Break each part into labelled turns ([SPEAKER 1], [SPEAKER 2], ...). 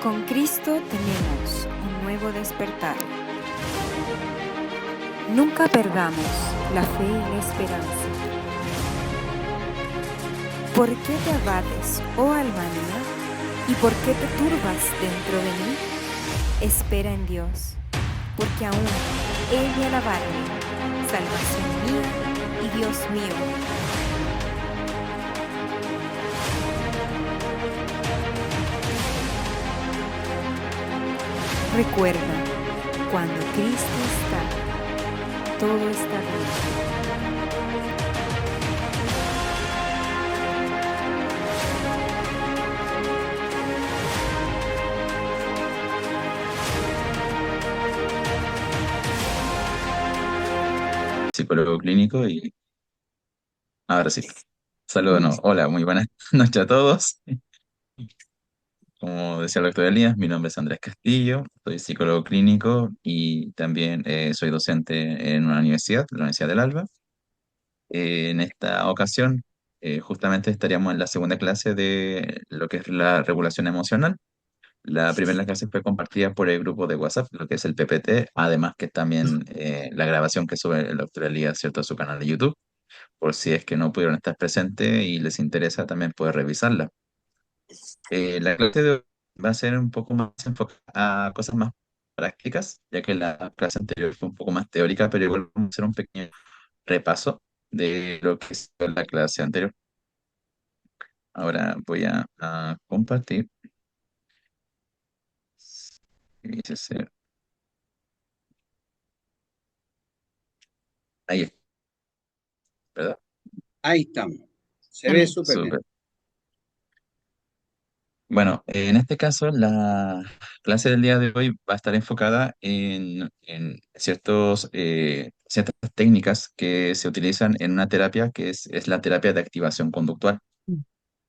[SPEAKER 1] Con Cristo tenemos un nuevo despertar. Nunca perdamos la fe y la esperanza. ¿Por qué te abates, oh alma mía? ¿Y por qué te turbas dentro de mí? Espera en Dios, porque aún Él me alabarme, salvación mía y Dios mío. Recuerda, cuando Cristo está, todo está bien.
[SPEAKER 2] Psicólogo clínico y ahora sí. Saludos, no.
[SPEAKER 3] Listo.
[SPEAKER 2] Hola, muy buenas noches a todos. Como decía el doctor Elías, mi nombre es Andrés Castillo, soy psicólogo clínico y también soy docente en una universidad, la Universidad del Alba. En esta ocasión, justamente estaríamos en la segunda clase de lo que es la regulación emocional. La primera clase fue compartida por el grupo de WhatsApp, lo que es el PPT, además que también la grabación que sube el doctor Elías, ¿cierto?, a su canal de YouTube, por si es que no pudieron estar presentes y les interesa también poder revisarla. La clase de hoy va a ser un poco más enfocada a cosas más prácticas, ya que la clase anterior fue un poco más teórica, pero igual vamos a hacer un pequeño repaso de lo que es la clase anterior. Ahora voy a compartir. Y dice ahí está, ¿verdad?
[SPEAKER 3] Ahí estamos. Se ve súper bien.
[SPEAKER 2] Súper. Bueno, en este caso, la clase del día de hoy va a estar enfocada en ciertas técnicas que se utilizan en una terapia que es la terapia de activación conductual.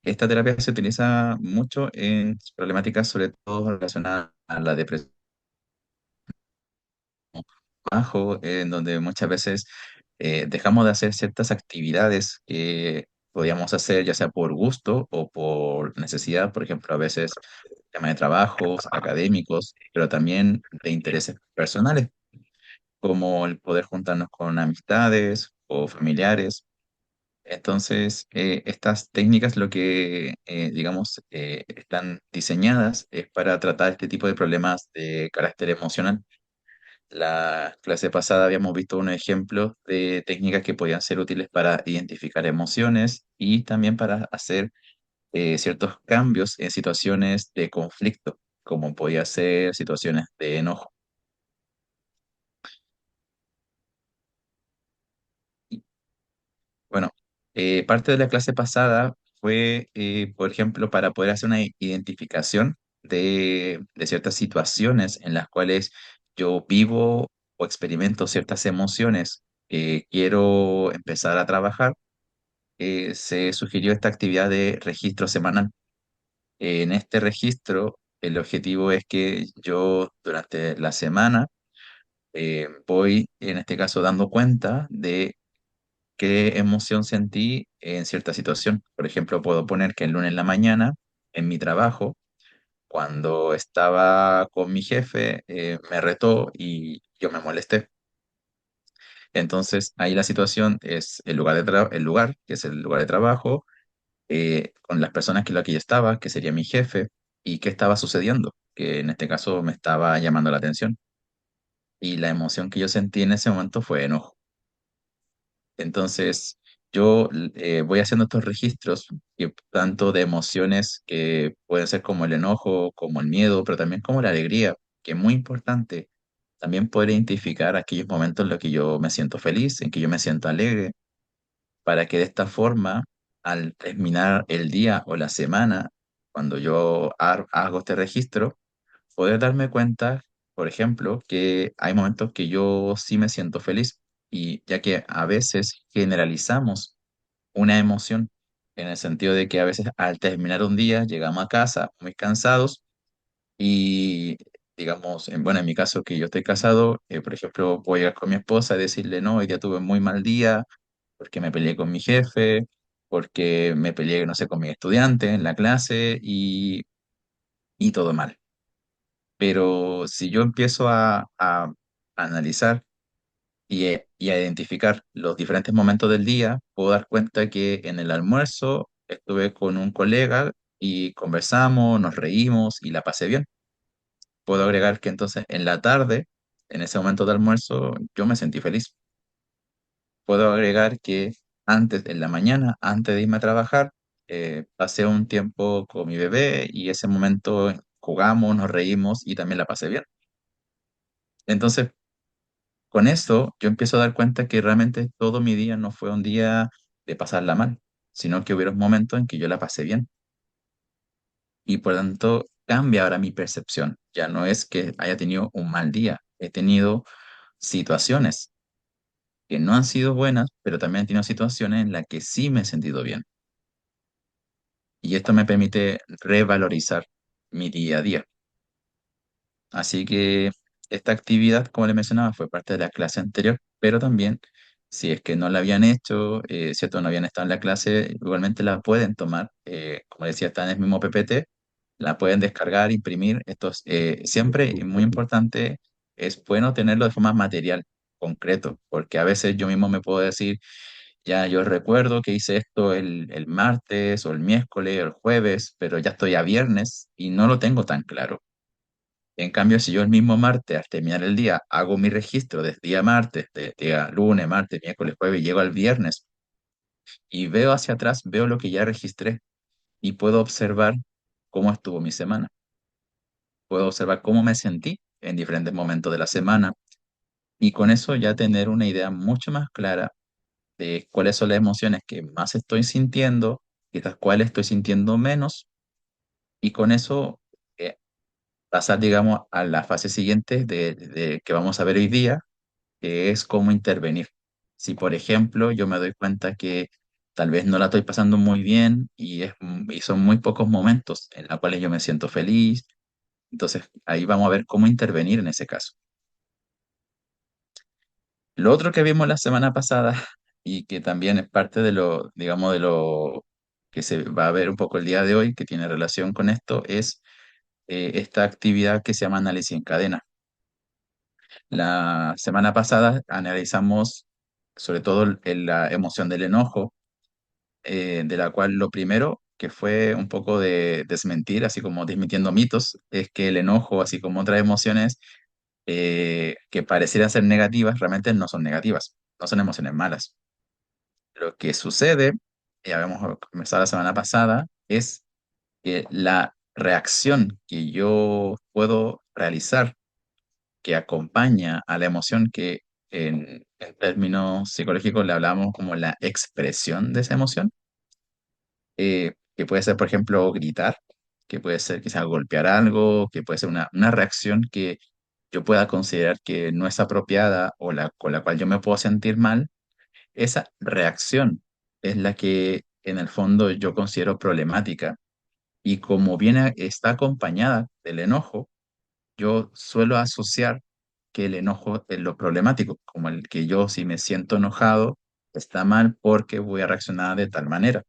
[SPEAKER 2] Esta terapia se utiliza mucho en problemáticas, sobre todo relacionadas a la depresión bajo, en donde muchas veces dejamos de hacer ciertas actividades que podíamos hacer ya sea por gusto o por necesidad, por ejemplo, a veces tema de trabajos académicos, pero también de intereses personales, como el poder juntarnos con amistades o familiares. Entonces, estas técnicas lo que, digamos, están diseñadas es para tratar este tipo de problemas de carácter emocional. La clase pasada habíamos visto un ejemplo de técnicas que podían ser útiles para identificar emociones y también para hacer ciertos cambios en situaciones de conflicto, como podía ser situaciones de enojo. Y, bueno, parte de la clase pasada fue, por ejemplo, para poder hacer una identificación de ciertas situaciones en las cuales yo vivo o experimento ciertas emociones que quiero empezar a trabajar. Se sugirió esta actividad de registro semanal. En este registro, el objetivo es que yo durante la semana voy, en este caso, dando cuenta de qué emoción sentí en cierta situación. Por ejemplo, puedo poner que el lunes en la mañana, en mi trabajo, cuando estaba con mi jefe, me retó y yo me molesté. Entonces, ahí la situación es el lugar, que es el lugar de trabajo, con las personas que lo que yo estaba, que sería mi jefe, y qué estaba sucediendo, que en este caso me estaba llamando la atención. Y la emoción que yo sentí en ese momento fue enojo. Entonces, yo voy haciendo estos registros, tanto de emociones que pueden ser como el enojo, como el miedo, pero también como la alegría, que es muy importante también poder identificar aquellos momentos en los que yo me siento feliz, en que yo me siento alegre, para que de esta forma, al terminar el día o la semana, cuando yo hago este registro, poder darme cuenta, por ejemplo, que hay momentos que yo sí me siento feliz y ya que a veces generalizamos una emoción en el sentido de que a veces al terminar un día llegamos a casa muy cansados y digamos, bueno, en mi caso que yo estoy casado, por ejemplo, voy a llegar con mi esposa y decirle, no, hoy día tuve un muy mal día porque me peleé con mi jefe, porque me peleé, no sé, con mi estudiante en la clase y todo mal. Pero si yo empiezo a analizar y a identificar los diferentes momentos del día, puedo dar cuenta que en el almuerzo estuve con un colega y conversamos, nos reímos y la pasé bien. Puedo agregar que entonces en la tarde, en ese momento de almuerzo, yo me sentí feliz. Puedo agregar que antes, en la mañana, antes de irme a trabajar, pasé un tiempo con mi bebé y ese momento jugamos, nos reímos y también la pasé bien. Entonces, con esto, yo empiezo a dar cuenta que realmente todo mi día no fue un día de pasarla mal, sino que hubieron momentos en que yo la pasé bien. Y por lo tanto, cambia ahora mi percepción. Ya no es que haya tenido un mal día, he tenido situaciones que no han sido buenas, pero también he tenido situaciones en las que sí me he sentido bien. Y esto me permite revalorizar mi día a día. Así que esta actividad, como le mencionaba, fue parte de la clase anterior, pero también, si es que no la habían hecho, ¿cierto? No habían estado en la clase, igualmente la pueden tomar. Como decía, está en el mismo PPT, la pueden descargar, imprimir. Siempre, y muy importante, es bueno tenerlo de forma material, concreto, porque a veces yo mismo me puedo decir, ya yo recuerdo que hice esto el martes o el miércoles o el jueves, pero ya estoy a viernes y no lo tengo tan claro. En cambio, si yo el mismo martes, al terminar el día, hago mi registro desde día martes, de día lunes, martes, miércoles, jueves, llego al viernes y veo hacia atrás, veo lo que ya registré y puedo observar cómo estuvo mi semana. Puedo observar cómo me sentí en diferentes momentos de la semana y con eso ya tener una idea mucho más clara de cuáles son las emociones que más estoy sintiendo, quizás cuáles estoy sintiendo menos y con eso eh, pasar, digamos, a la fase siguiente de que vamos a ver hoy día, que es cómo intervenir. Si, por ejemplo, yo me doy cuenta que tal vez no la estoy pasando muy bien y son muy pocos momentos en los cuales yo me siento feliz, entonces ahí vamos a ver cómo intervenir en ese caso. Lo otro que vimos la semana pasada y que también es parte de lo, digamos, de lo que se va a ver un poco el día de hoy, que tiene relación con esto, es esta actividad que se llama análisis en cadena. La semana pasada analizamos sobre todo la emoción del enojo, de la cual lo primero que fue un poco de desmentir, así como desmintiendo mitos, es que el enojo, así como otras emociones que parecieran ser negativas, realmente no son negativas, no son emociones malas. Lo que sucede, ya habíamos comenzado la semana pasada, es que la reacción que yo puedo realizar que acompaña a la emoción que en términos psicológicos le hablamos como la expresión de esa emoción, que puede ser, por ejemplo, gritar, que puede ser quizás golpear algo, que puede ser una reacción que yo pueda considerar que no es apropiada o con la cual yo me puedo sentir mal, esa reacción es la que en el fondo yo considero problemática y como viene, está acompañada del enojo, yo suelo asociar que el enojo es lo problemático, como el que yo si me siento enojado está mal porque voy a reaccionar de tal manera.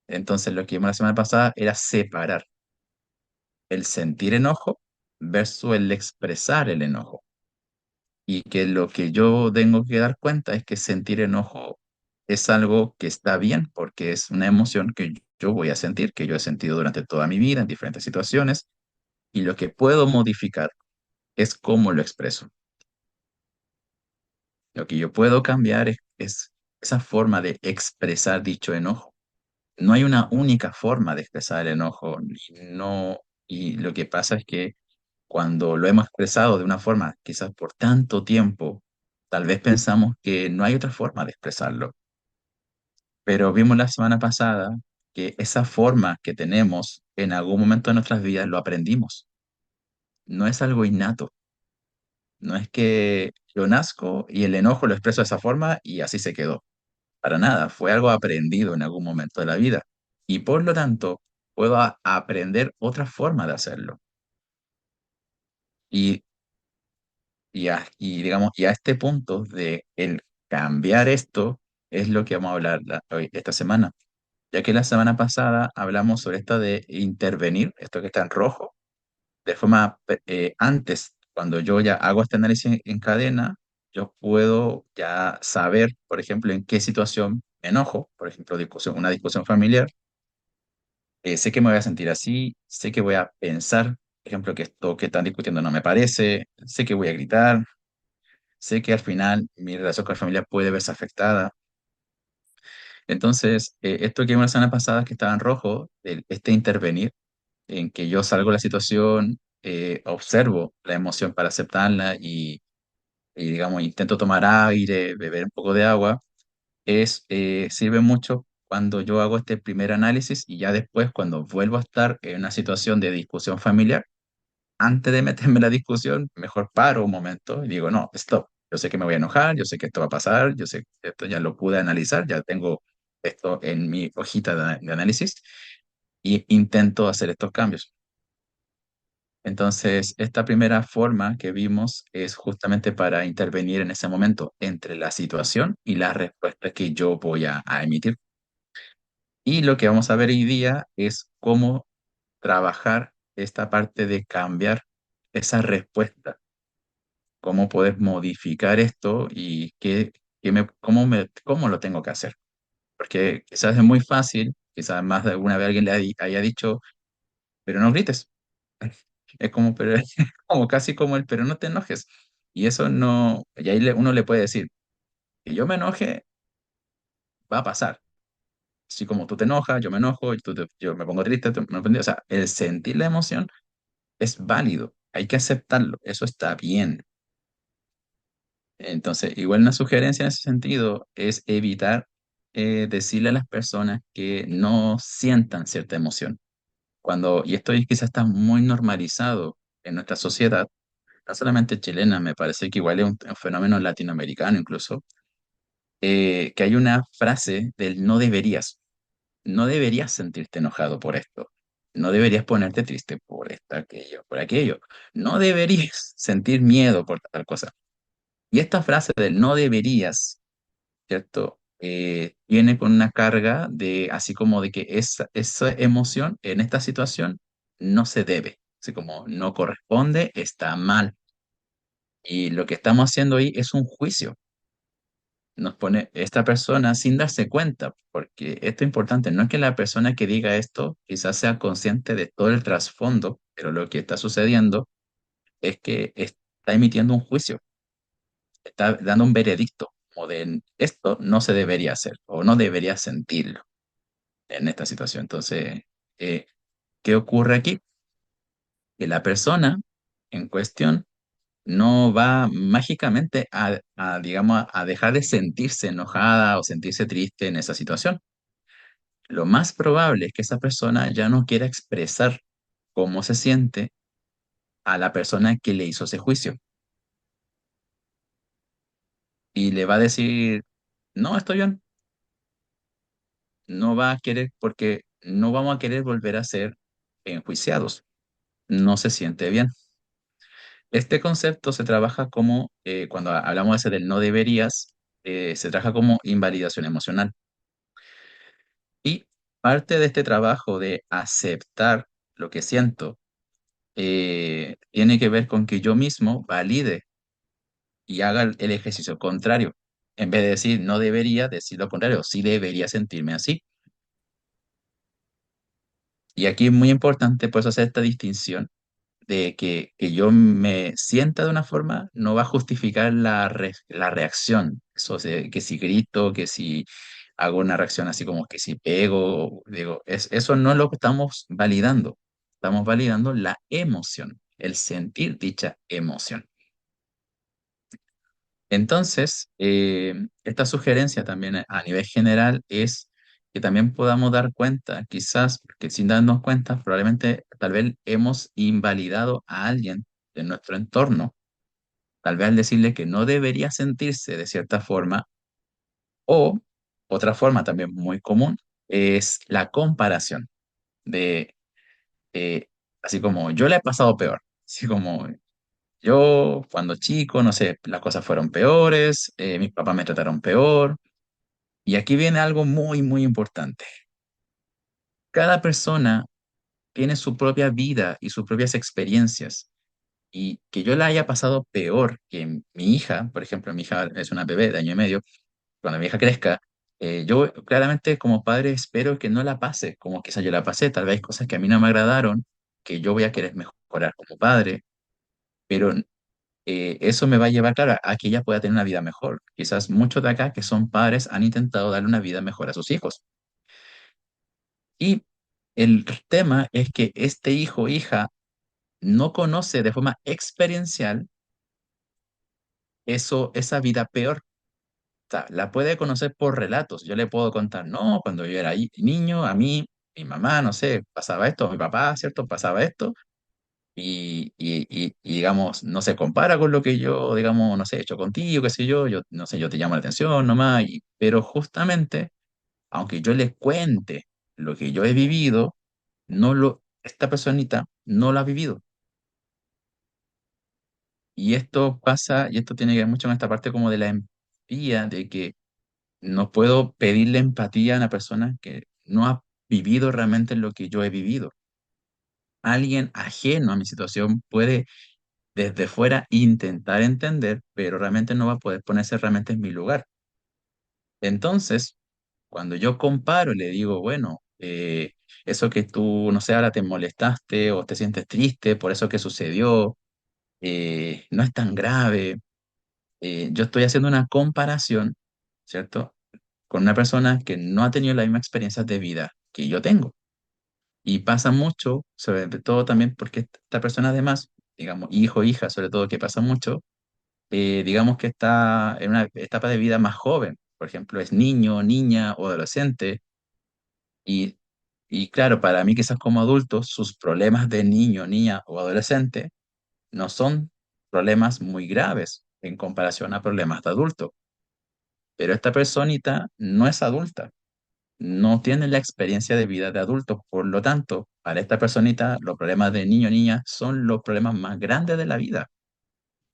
[SPEAKER 2] Entonces lo que vimos la semana pasada era separar el sentir enojo versus el expresar el enojo. Y que lo que yo tengo que dar cuenta es que sentir enojo es algo que está bien porque es una emoción que yo voy a sentir, que yo he sentido durante toda mi vida en diferentes situaciones, y lo que puedo modificar es cómo lo expreso. Lo que yo puedo cambiar es esa forma de expresar dicho enojo. No hay una única forma de expresar el enojo, y lo que pasa es que cuando lo hemos expresado de una forma, quizás por tanto tiempo, tal vez pensamos que no hay otra forma de expresarlo. Pero vimos la semana pasada que esa forma que tenemos en algún momento de nuestras vidas lo aprendimos. No es algo innato. No es que yo nazco y el enojo lo expreso de esa forma y así se quedó. Para nada, fue algo aprendido en algún momento de la vida. Y por lo tanto, puedo aprender otra forma de hacerlo. Y, digamos, y a este punto de el cambiar esto es lo que vamos a hablar hoy, esta semana. Ya que la semana pasada hablamos sobre esto de intervenir, esto que está en rojo, de forma, antes, cuando yo ya hago este análisis en cadena, yo puedo ya saber, por ejemplo, en qué situación me enojo, por ejemplo, una discusión familiar. Sé que me voy a sentir así, sé que voy a pensar, por ejemplo, que esto que están discutiendo no me parece, sé que voy a gritar, sé que al final mi relación con la familia puede verse afectada. Entonces, esto que vimos la semana pasada, que estaba en rojo, este intervenir, en que yo salgo de la situación, observo la emoción para aceptarla y, digamos, intento tomar aire, beber un poco de agua, sirve mucho cuando yo hago este primer análisis y ya después, cuando vuelvo a estar en una situación de discusión familiar, antes de meterme en la discusión, mejor paro un momento y digo, no, stop. Yo sé que me voy a enojar, yo sé que esto va a pasar, yo sé que esto ya lo pude analizar, ya tengo esto en mi hojita de análisis y intento hacer estos cambios. Entonces, esta primera forma que vimos es justamente para intervenir en ese momento entre la situación y la respuesta que yo voy a emitir. Y lo que vamos a ver hoy día es cómo trabajar esta parte de cambiar esa respuesta, cómo puedes modificar esto y cómo lo tengo que hacer. Porque quizás es muy fácil, quizás más de alguna vez alguien haya dicho, pero no grites. Es como, pero, como casi como pero no te enojes. Y eso no, y ahí uno le puede decir, que yo me enoje, va a pasar. Así como tú te enojas, yo me enojo, yo me pongo triste, o sea, el sentir la emoción es válido, hay que aceptarlo, eso está bien. Entonces, igual una sugerencia en ese sentido es evitar decirle a las personas que no sientan cierta emoción. Y esto quizás está muy normalizado en nuestra sociedad, no solamente chilena, me parece que igual es un fenómeno latinoamericano incluso, que hay una frase del no deberías. No deberías sentirte enojado por esto. No deberías ponerte triste por esto, aquello, por aquello. No deberías sentir miedo por tal cosa. Y esta frase del no deberías, ¿cierto? Viene con una carga de, así como de que esa emoción en esta situación no se debe. Así como no corresponde, está mal. Y lo que estamos haciendo ahí es un juicio. Nos pone esta persona sin darse cuenta, porque esto es importante, no es que la persona que diga esto quizás sea consciente de todo el trasfondo, pero lo que está sucediendo es que está emitiendo un juicio, está dando un veredicto, como de esto no se debería hacer o no debería sentirlo en esta situación. Entonces, eh, ¿qué ocurre aquí? Que la persona en cuestión no va mágicamente digamos, a dejar de sentirse enojada o sentirse triste en esa situación. Lo más probable es que esa persona ya no quiera expresar cómo se siente a la persona que le hizo ese juicio y le va a decir, no, estoy bien, no va a querer porque no vamos a querer volver a ser enjuiciados, no se siente bien. Este concepto se trabaja como, cuando hablamos ese del no deberías, se trabaja como invalidación emocional. Y parte de este trabajo de aceptar lo que siento tiene que ver con que yo mismo valide y haga el ejercicio contrario. En vez de decir no debería, decir lo contrario, sí debería sentirme así. Y aquí es muy importante pues hacer esta distinción de que yo me sienta de una forma no va a justificar la reacción. Eso, que si grito, que si hago una reacción así como que si pego, digo, eso no es lo que estamos validando. Estamos validando la emoción, el sentir dicha emoción. Entonces, esta sugerencia también a nivel general es que también podamos dar cuenta, quizás, que sin darnos cuenta, probablemente tal vez hemos invalidado a alguien de nuestro entorno, tal vez al decirle que no debería sentirse de cierta forma, o otra forma también muy común es la comparación de, eh, así como yo la he pasado peor, así como yo, cuando chico, no sé, las cosas fueron peores, mis papás me trataron peor. Y aquí viene algo muy, muy importante. Cada persona tiene su propia vida y sus propias experiencias. Y que yo la haya pasado peor que mi hija, por ejemplo, mi hija es una bebé de año y medio, cuando mi hija crezca, yo claramente como padre espero que no la pase como quizás yo la pasé. Tal vez hay cosas que a mí no me agradaron, que yo voy a querer mejorar como padre, pero eso me va a llevar, claro, a que ella pueda tener una vida mejor. Quizás muchos de acá que son padres han intentado darle una vida mejor a sus hijos. Y el tema es que este hijo o hija no conoce de forma experiencial esa vida peor. O sea, la puede conocer por relatos. Yo le puedo contar, no, cuando yo era niño, a mí, mi mamá, no sé, pasaba esto, mi papá, ¿cierto? Pasaba esto. Y, digamos, no se compara con lo que yo, digamos, no sé, he hecho contigo, qué sé yo, no sé, yo te llamo la atención nomás, pero justamente, aunque yo le cuente lo que yo he vivido, esta personita no lo ha vivido. Y esto pasa, y esto tiene que ver mucho con esta parte como de la empatía, de que no puedo pedirle empatía a una persona que no ha vivido realmente lo que yo he vivido. Alguien ajeno a mi situación puede desde fuera intentar entender, pero realmente no va a poder ponerse realmente en mi lugar. Entonces, cuando yo comparo, le digo, bueno, eso que tú, no sé, ahora te molestaste o te sientes triste por eso que sucedió, no es tan grave. Yo estoy haciendo una comparación, ¿cierto? Con una persona que no ha tenido la misma experiencia de vida que yo tengo. Y pasa mucho, sobre todo también porque esta persona además, digamos, hijo, hija, sobre todo, que pasa mucho, digamos que está en una etapa de vida más joven. Por ejemplo, es niño, niña o adolescente. Y, y claro, para mí quizás como adulto, sus problemas de niño, niña o adolescente no son problemas muy graves en comparación a problemas de adulto. Pero esta personita no es adulta, no tiene la experiencia de vida de adulto. Por lo tanto, para esta personita, los problemas de niño o niña son los problemas más grandes de la vida.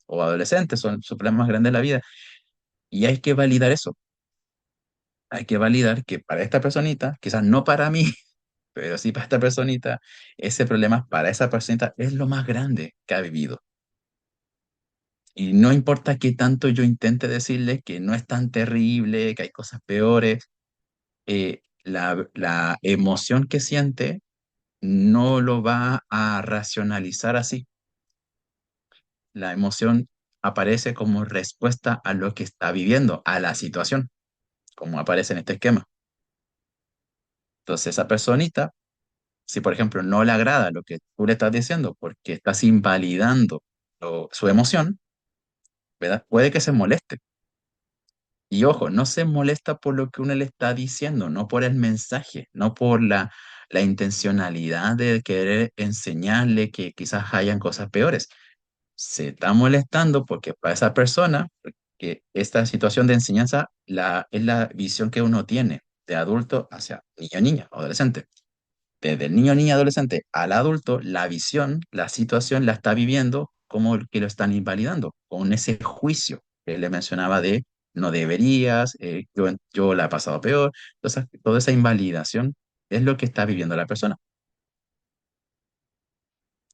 [SPEAKER 2] O adolescentes son sus problemas más grandes de la vida. Y hay que validar eso. Hay que validar que para esta personita, quizás no para mí, pero sí para esta personita, ese problema para esa personita es lo más grande que ha vivido. Y no importa qué tanto yo intente decirle que no es tan terrible, que hay cosas peores, la emoción que siente no lo va a racionalizar así. La emoción aparece como respuesta a lo que está viviendo, a la situación, como aparece en este esquema. Entonces, esa personita, si por ejemplo no le agrada lo que tú le estás diciendo porque estás invalidando su emoción, ¿verdad? Puede que se moleste. Y ojo, no se molesta por lo que uno le está diciendo, no por el mensaje, no por la intencionalidad de querer enseñarle que quizás hayan cosas peores. Se está molestando porque para esa persona, que esta situación de enseñanza es la visión que uno tiene de adulto hacia niño, niña, adolescente. Desde el niño, niña, adolescente al adulto, la visión, la situación la está viviendo como que lo están invalidando, con ese juicio que le mencionaba de no deberías, yo la he pasado peor. Entonces, toda esa invalidación es lo que está viviendo la persona.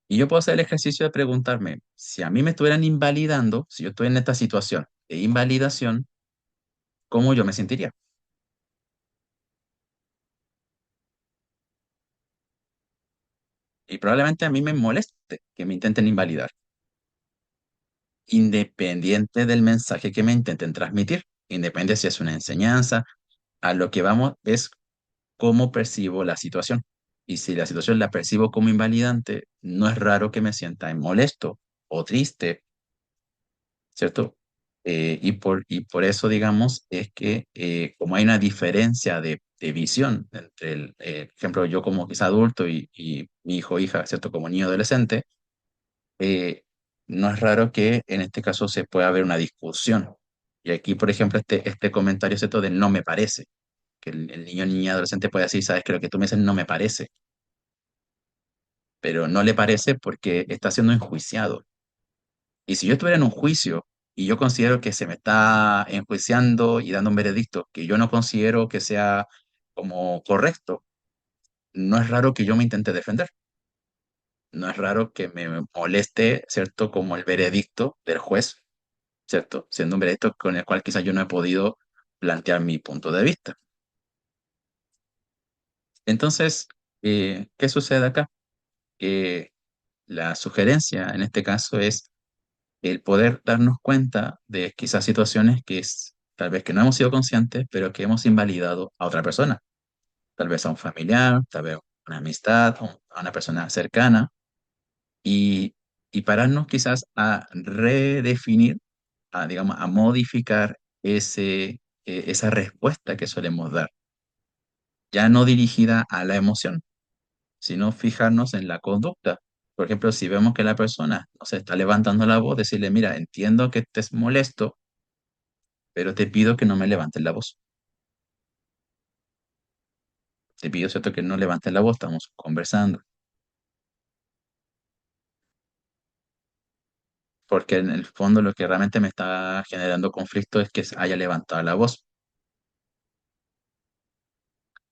[SPEAKER 2] Y yo puedo hacer el ejercicio de preguntarme, si a mí me estuvieran invalidando, si yo estoy en esta situación de invalidación, ¿cómo yo me sentiría? Y probablemente a mí me moleste que me intenten invalidar, independiente del mensaje que me intenten transmitir, independiente si es una enseñanza, a lo que vamos es cómo percibo la situación. Y si la situación la percibo como invalidante, no es raro que me sienta molesto o triste, ¿cierto? Y por eso, digamos, es que como hay una diferencia de visión entre ejemplo, yo como quizá adulto y mi hijo o hija, ¿cierto? Como niño adolescente, eh, no es raro que en este caso se pueda haber una discusión. Y aquí, por ejemplo, este comentario, ¿cierto? De no me parece, que el niño, niña, adolescente puede decir, sabes que lo que tú me dices no me parece, pero no le parece porque está siendo enjuiciado. Y si yo estuviera en un juicio y yo considero que se me está enjuiciando y dando un veredicto que yo no considero que sea como correcto, no es raro que yo me intente defender. no es raro que me moleste, ¿cierto? Como el veredicto del juez, ¿cierto? Siendo un veredicto con el cual quizás yo no he podido plantear mi punto de vista. Entonces, ¿qué sucede acá? Que la sugerencia en este caso es el poder darnos cuenta de quizás situaciones tal vez que no hemos sido conscientes, pero que hemos invalidado a otra persona, tal vez a un familiar, tal vez a una amistad, a una persona cercana, y, y pararnos quizás a redefinir, digamos, a modificar esa respuesta que solemos dar, ya no dirigida a la emoción, sino fijarnos en la conducta. Por ejemplo, si vemos que la persona no se está levantando la voz, decirle, mira, entiendo que estés molesto, pero te pido que no me levantes la voz. Te pido, ¿cierto?, que no levantes la voz, estamos conversando. Porque en el fondo lo que realmente me está generando conflicto es que haya levantado la voz.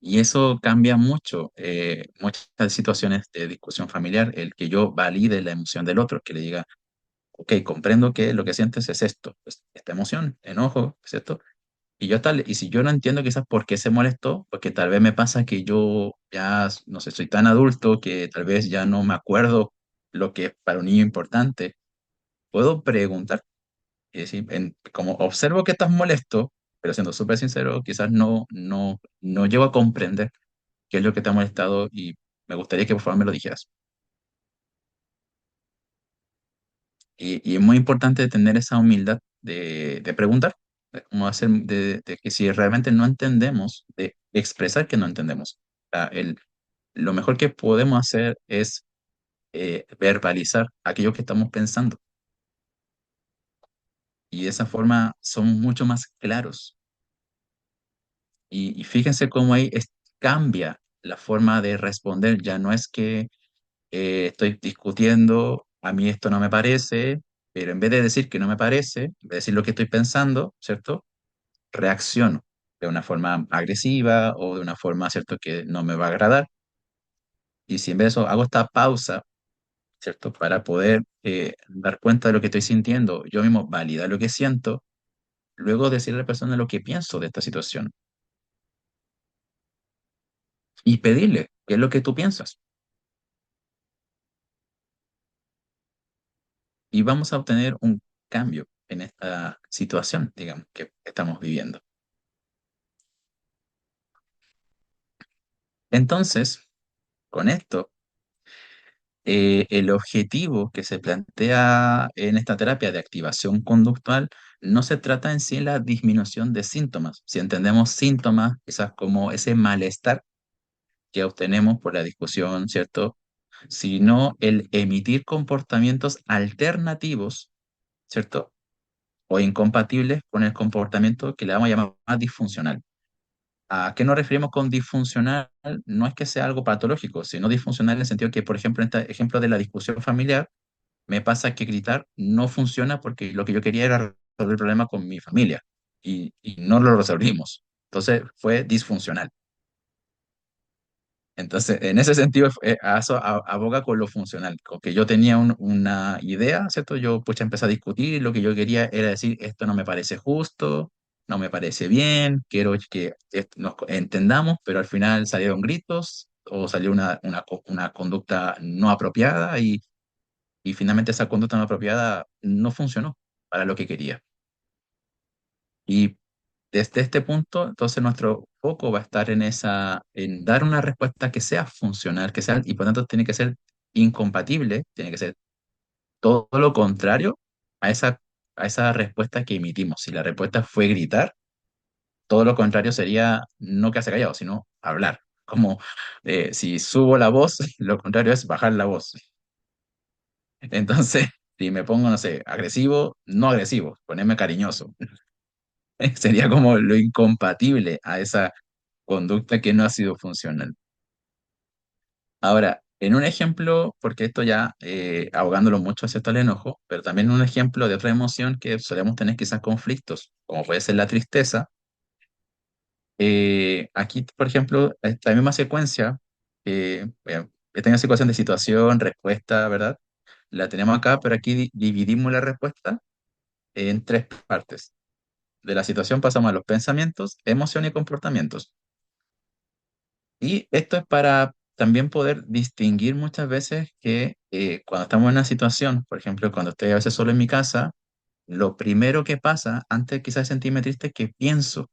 [SPEAKER 2] Y eso cambia mucho, muchas situaciones de discusión familiar, el que yo valide la emoción del otro, que le diga, ok, comprendo que lo que sientes es esto, esta emoción, enojo, ¿cierto? Y yo tal, y si yo no entiendo quizás por qué se molestó, porque tal vez me pasa que yo ya, no sé, soy tan adulto que tal vez ya no me acuerdo lo que es para un niño importante, puedo preguntar, y decir, como observo que estás molesto, pero siendo súper sincero, quizás no llego a comprender qué es lo que te ha molestado y me gustaría que por favor me lo dijeras. Y es muy importante tener esa humildad de preguntar, como hacer, de que si realmente no entendemos, de expresar que no entendemos. Lo mejor que podemos hacer es verbalizar aquello que estamos pensando y de esa forma somos mucho más claros. Y fíjense cómo ahí cambia la forma de responder. Ya no es que estoy discutiendo, a mí esto no me parece, pero en vez de decir que no me parece, en vez de decir lo que estoy pensando, ¿cierto? Reacciono de una forma agresiva o de una forma, ¿cierto?, que no me va a agradar. Y si en vez de eso hago esta pausa, ¿cierto?, para poder dar cuenta de lo que estoy sintiendo, yo mismo validar lo que siento, luego decirle a la persona lo que pienso de esta situación y pedirle qué es lo que tú piensas. Y vamos a obtener un cambio en esta situación, digamos, que estamos viviendo. Entonces, con esto, el objetivo que se plantea en esta terapia de activación conductual no se trata en sí de la disminución de síntomas. Si entendemos síntomas, quizás como ese malestar que obtenemos por la discusión, ¿cierto? Sino el emitir comportamientos alternativos, ¿cierto? O incompatibles con el comportamiento que le vamos a llamar más disfuncional. ¿A qué nos referimos con disfuncional? No es que sea algo patológico, sino disfuncional en el sentido que, por ejemplo, en este ejemplo de la discusión familiar, me pasa que gritar no funciona porque lo que yo quería era resolver el problema con mi familia y no lo resolvimos. Entonces fue disfuncional. Entonces, en ese sentido, a eso aboga con lo funcional, con que yo tenía una idea, ¿cierto? Yo pues empecé a discutir y lo que yo quería era decir, esto no me parece justo, no me parece bien, quiero que nos entendamos, pero al final salieron gritos o salió una conducta no apropiada y finalmente esa conducta no apropiada no funcionó para lo que quería. Y desde este punto, entonces nuestro foco va a estar en dar una respuesta que sea funcional, y por tanto tiene que ser incompatible, tiene que ser todo lo contrario a esa respuesta que emitimos. Si la respuesta fue gritar, todo lo contrario sería no quedarse callado, sino hablar. Como si subo la voz, lo contrario es bajar la voz. Entonces, si me pongo, no sé, agresivo, no agresivo, ponerme cariñoso. Sería como lo incompatible a esa conducta que no ha sido funcional. Ahora, en un ejemplo, porque esto ya ahogándolo mucho acepta el enojo, pero también un ejemplo de otra emoción que solemos tener quizás conflictos, como puede ser la tristeza. Aquí, por ejemplo, esta misma secuencia, esta situación de situación, respuesta, ¿verdad? La tenemos acá, pero aquí dividimos la respuesta en tres partes. De la situación pasamos a los pensamientos, emociones y comportamientos. Y esto es para también poder distinguir muchas veces que cuando estamos en una situación, por ejemplo, cuando estoy a veces solo en mi casa, lo primero que pasa antes quizás de sentirme triste es que pienso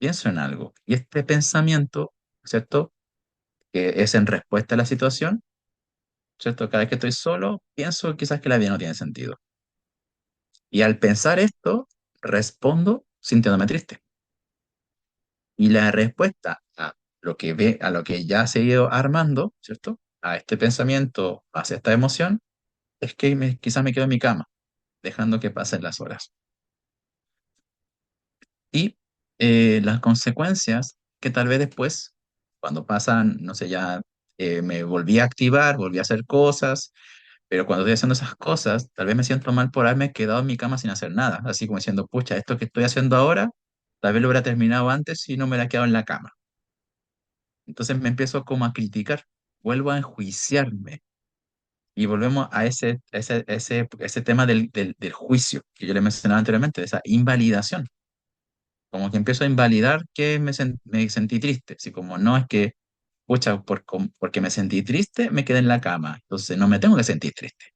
[SPEAKER 2] en algo. Y este pensamiento, ¿cierto? Que es en respuesta a la situación, ¿cierto? Cada vez que estoy solo, pienso quizás que la vida no tiene sentido. Y al pensar esto, respondo sintiéndome triste. Y la respuesta a lo que ya se ha ido armando, ¿cierto? A este pensamiento, hacia esta emoción, es que quizás me quedo en mi cama, dejando que pasen las horas. Y las consecuencias que tal vez después, cuando pasan, no sé, ya me volví a activar, volví a hacer cosas, pero cuando estoy haciendo esas cosas, tal vez me siento mal por haberme quedado en mi cama sin hacer nada, así como diciendo, pucha, esto que estoy haciendo ahora, tal vez lo hubiera terminado antes si no me hubiera quedado en la cama. Entonces me empiezo como a criticar, vuelvo a enjuiciarme y volvemos a ese tema del juicio que yo le mencionaba anteriormente, de esa invalidación. Como que empiezo a invalidar que me sentí triste, así como no es que, pucha, porque me sentí triste, me quedé en la cama, entonces no me tengo que sentir triste.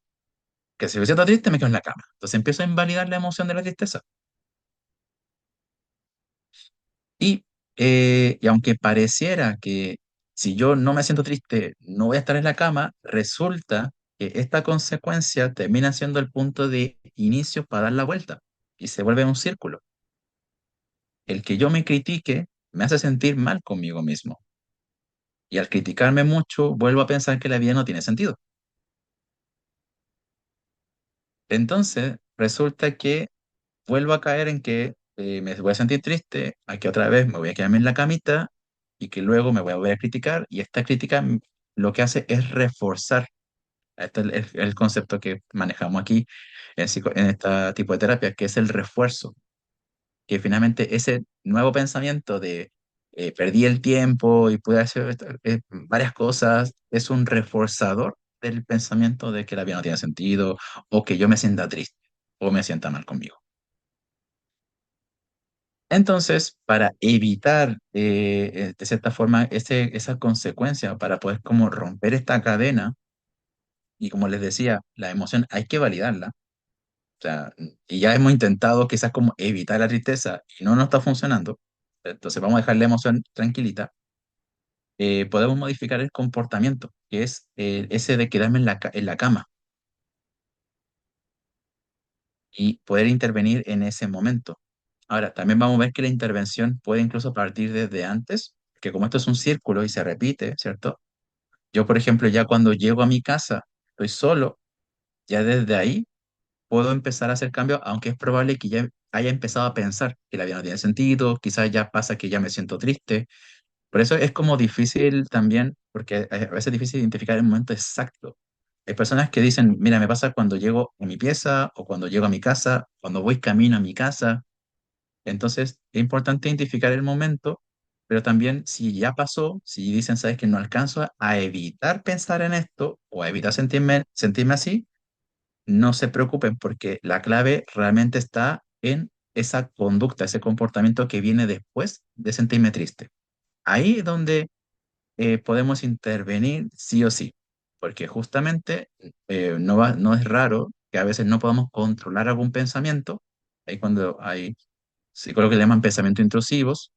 [SPEAKER 2] Que si me siento triste, me quedo en la cama. Entonces empiezo a invalidar la emoción de la tristeza. Y, y aunque pareciera que si yo no me siento triste, no voy a estar en la cama, resulta que esta consecuencia termina siendo el punto de inicio para dar la vuelta y se vuelve un círculo. El que yo me critique me hace sentir mal conmigo mismo y al criticarme mucho vuelvo a pensar que la vida no tiene sentido. Entonces resulta que vuelvo a caer en que me voy a sentir triste, a que otra vez me voy a quedarme en la camita y que luego me voy a volver a criticar y esta crítica lo que hace es reforzar. Este es el concepto que manejamos aquí en este tipo de terapia, que es el refuerzo, que finalmente ese nuevo pensamiento de perdí el tiempo y pude hacer varias cosas, es un reforzador del pensamiento de que la vida no tiene sentido o que yo me sienta triste o me sienta mal conmigo. Entonces, para evitar de cierta forma esa consecuencia, para poder como romper esta cadena, y como les decía, la emoción hay que validarla. O sea, y ya hemos intentado quizás como evitar la tristeza y no nos está funcionando. Entonces vamos a dejar la emoción tranquilita. Podemos modificar el comportamiento, que es ese de quedarme en la cama y poder intervenir en ese momento. Ahora, también vamos a ver que la intervención puede incluso partir desde antes, que como esto es un círculo y se repite, ¿cierto? Yo, por ejemplo, ya cuando llego a mi casa, estoy solo, ya desde ahí puedo empezar a hacer cambios, aunque es probable que ya haya empezado a pensar que la vida no tiene sentido, quizás ya pasa que ya me siento triste. Por eso es como difícil también, porque a veces es difícil identificar el momento exacto. Hay personas que dicen, mira, me pasa cuando llego a mi pieza o cuando llego a mi casa, cuando voy camino a mi casa. Entonces, es importante identificar el momento, pero también si ya pasó, si dicen, sabes que no alcanzo a evitar pensar en esto o a evitar sentirme así, no se preocupen porque la clave realmente está en esa conducta, ese comportamiento que viene después de sentirme triste. Ahí es donde podemos intervenir sí o sí, porque justamente no es raro que a veces no podamos controlar algún pensamiento. Ahí cuando hay psicólogos que le llaman pensamientos intrusivos,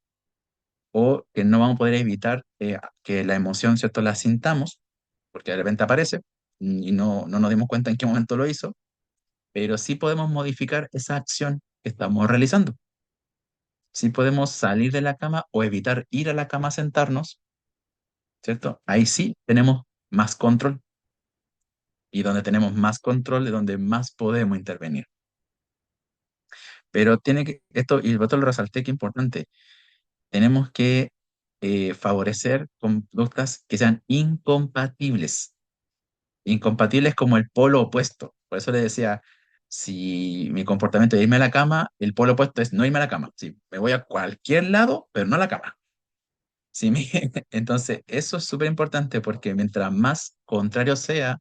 [SPEAKER 2] o que no vamos a poder evitar que la emoción, ¿cierto?, la sintamos, porque de repente aparece y no nos dimos cuenta en qué momento lo hizo, pero sí podemos modificar esa acción que estamos realizando. Sí podemos salir de la cama o evitar ir a la cama a sentarnos, ¿cierto? Ahí sí tenemos más control y donde tenemos más control es donde más podemos intervenir. Pero esto, y esto lo resalté que es importante, tenemos que favorecer conductas que sean incompatibles. Incompatibles como el polo opuesto. Por eso le decía, si mi comportamiento es irme a la cama, el polo opuesto es no irme a la cama. Si me voy a cualquier lado, pero no a la cama. Sí, entonces, eso es súper importante porque mientras más contrario sea,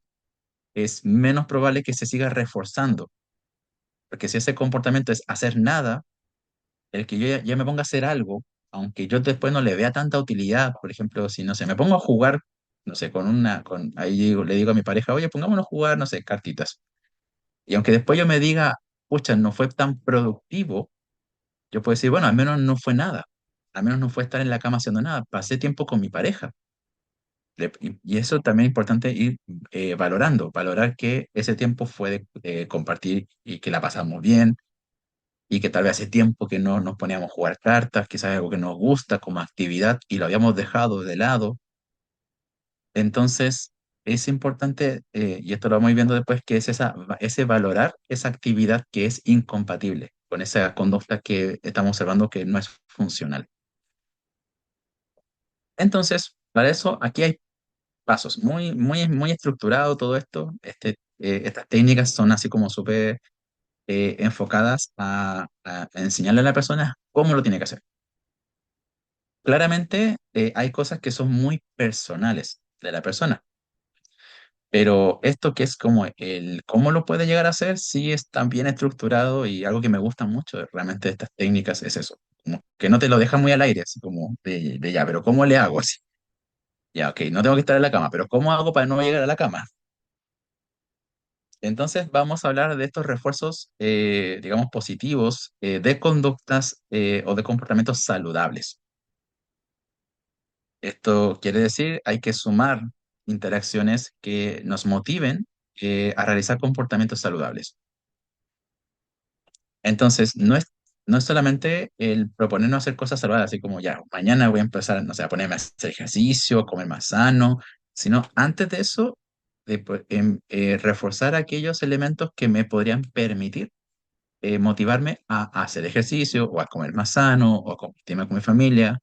[SPEAKER 2] es menos probable que se siga reforzando. Porque si ese comportamiento es hacer nada, el que yo ya me ponga a hacer algo, aunque yo después no le vea tanta utilidad, por ejemplo, si no sé, me pongo a jugar, no sé, ahí le digo a mi pareja, oye, pongámonos a jugar, no sé, cartitas. Y aunque después yo me diga, pucha, no fue tan productivo, yo puedo decir, bueno, al menos no fue nada. Al menos no fue estar en la cama haciendo nada. Pasé tiempo con mi pareja. Y eso también es importante ir valorando, valorar que ese tiempo fue de compartir y que la pasamos bien y que tal vez hace tiempo que no nos poníamos a jugar cartas, quizás algo que nos gusta como actividad y lo habíamos dejado de lado. Entonces, es importante, y esto lo vamos a ir viendo después, que es ese valorar esa actividad que es incompatible con esa conducta que estamos observando que no es funcional. Entonces, para eso, aquí hay pasos, muy estructurado todo esto. Estas técnicas son así como súper enfocadas a enseñarle a la persona cómo lo tiene que hacer. Claramente, hay cosas que son muy personales de la persona, pero esto que es como el cómo lo puede llegar a hacer, sí está bien estructurado y algo que me gusta mucho realmente de estas técnicas es eso, como que no te lo deja muy al aire, así como de ya, pero ¿cómo le hago así? Ya, ok, no tengo que estar en la cama, pero ¿cómo hago para no llegar a la cama? Entonces vamos a hablar de estos refuerzos, digamos, positivos de conductas o de comportamientos saludables. Esto quiere decir, hay que sumar interacciones que nos motiven a realizar comportamientos saludables. Entonces, no es solamente el proponernos hacer cosas saludables, así como ya, mañana voy a empezar, no sé, a ponerme a hacer ejercicio, a comer más sano, sino antes de eso, reforzar aquellos elementos que me podrían permitir motivarme a hacer ejercicio o a comer más sano o a compartirme con mi familia.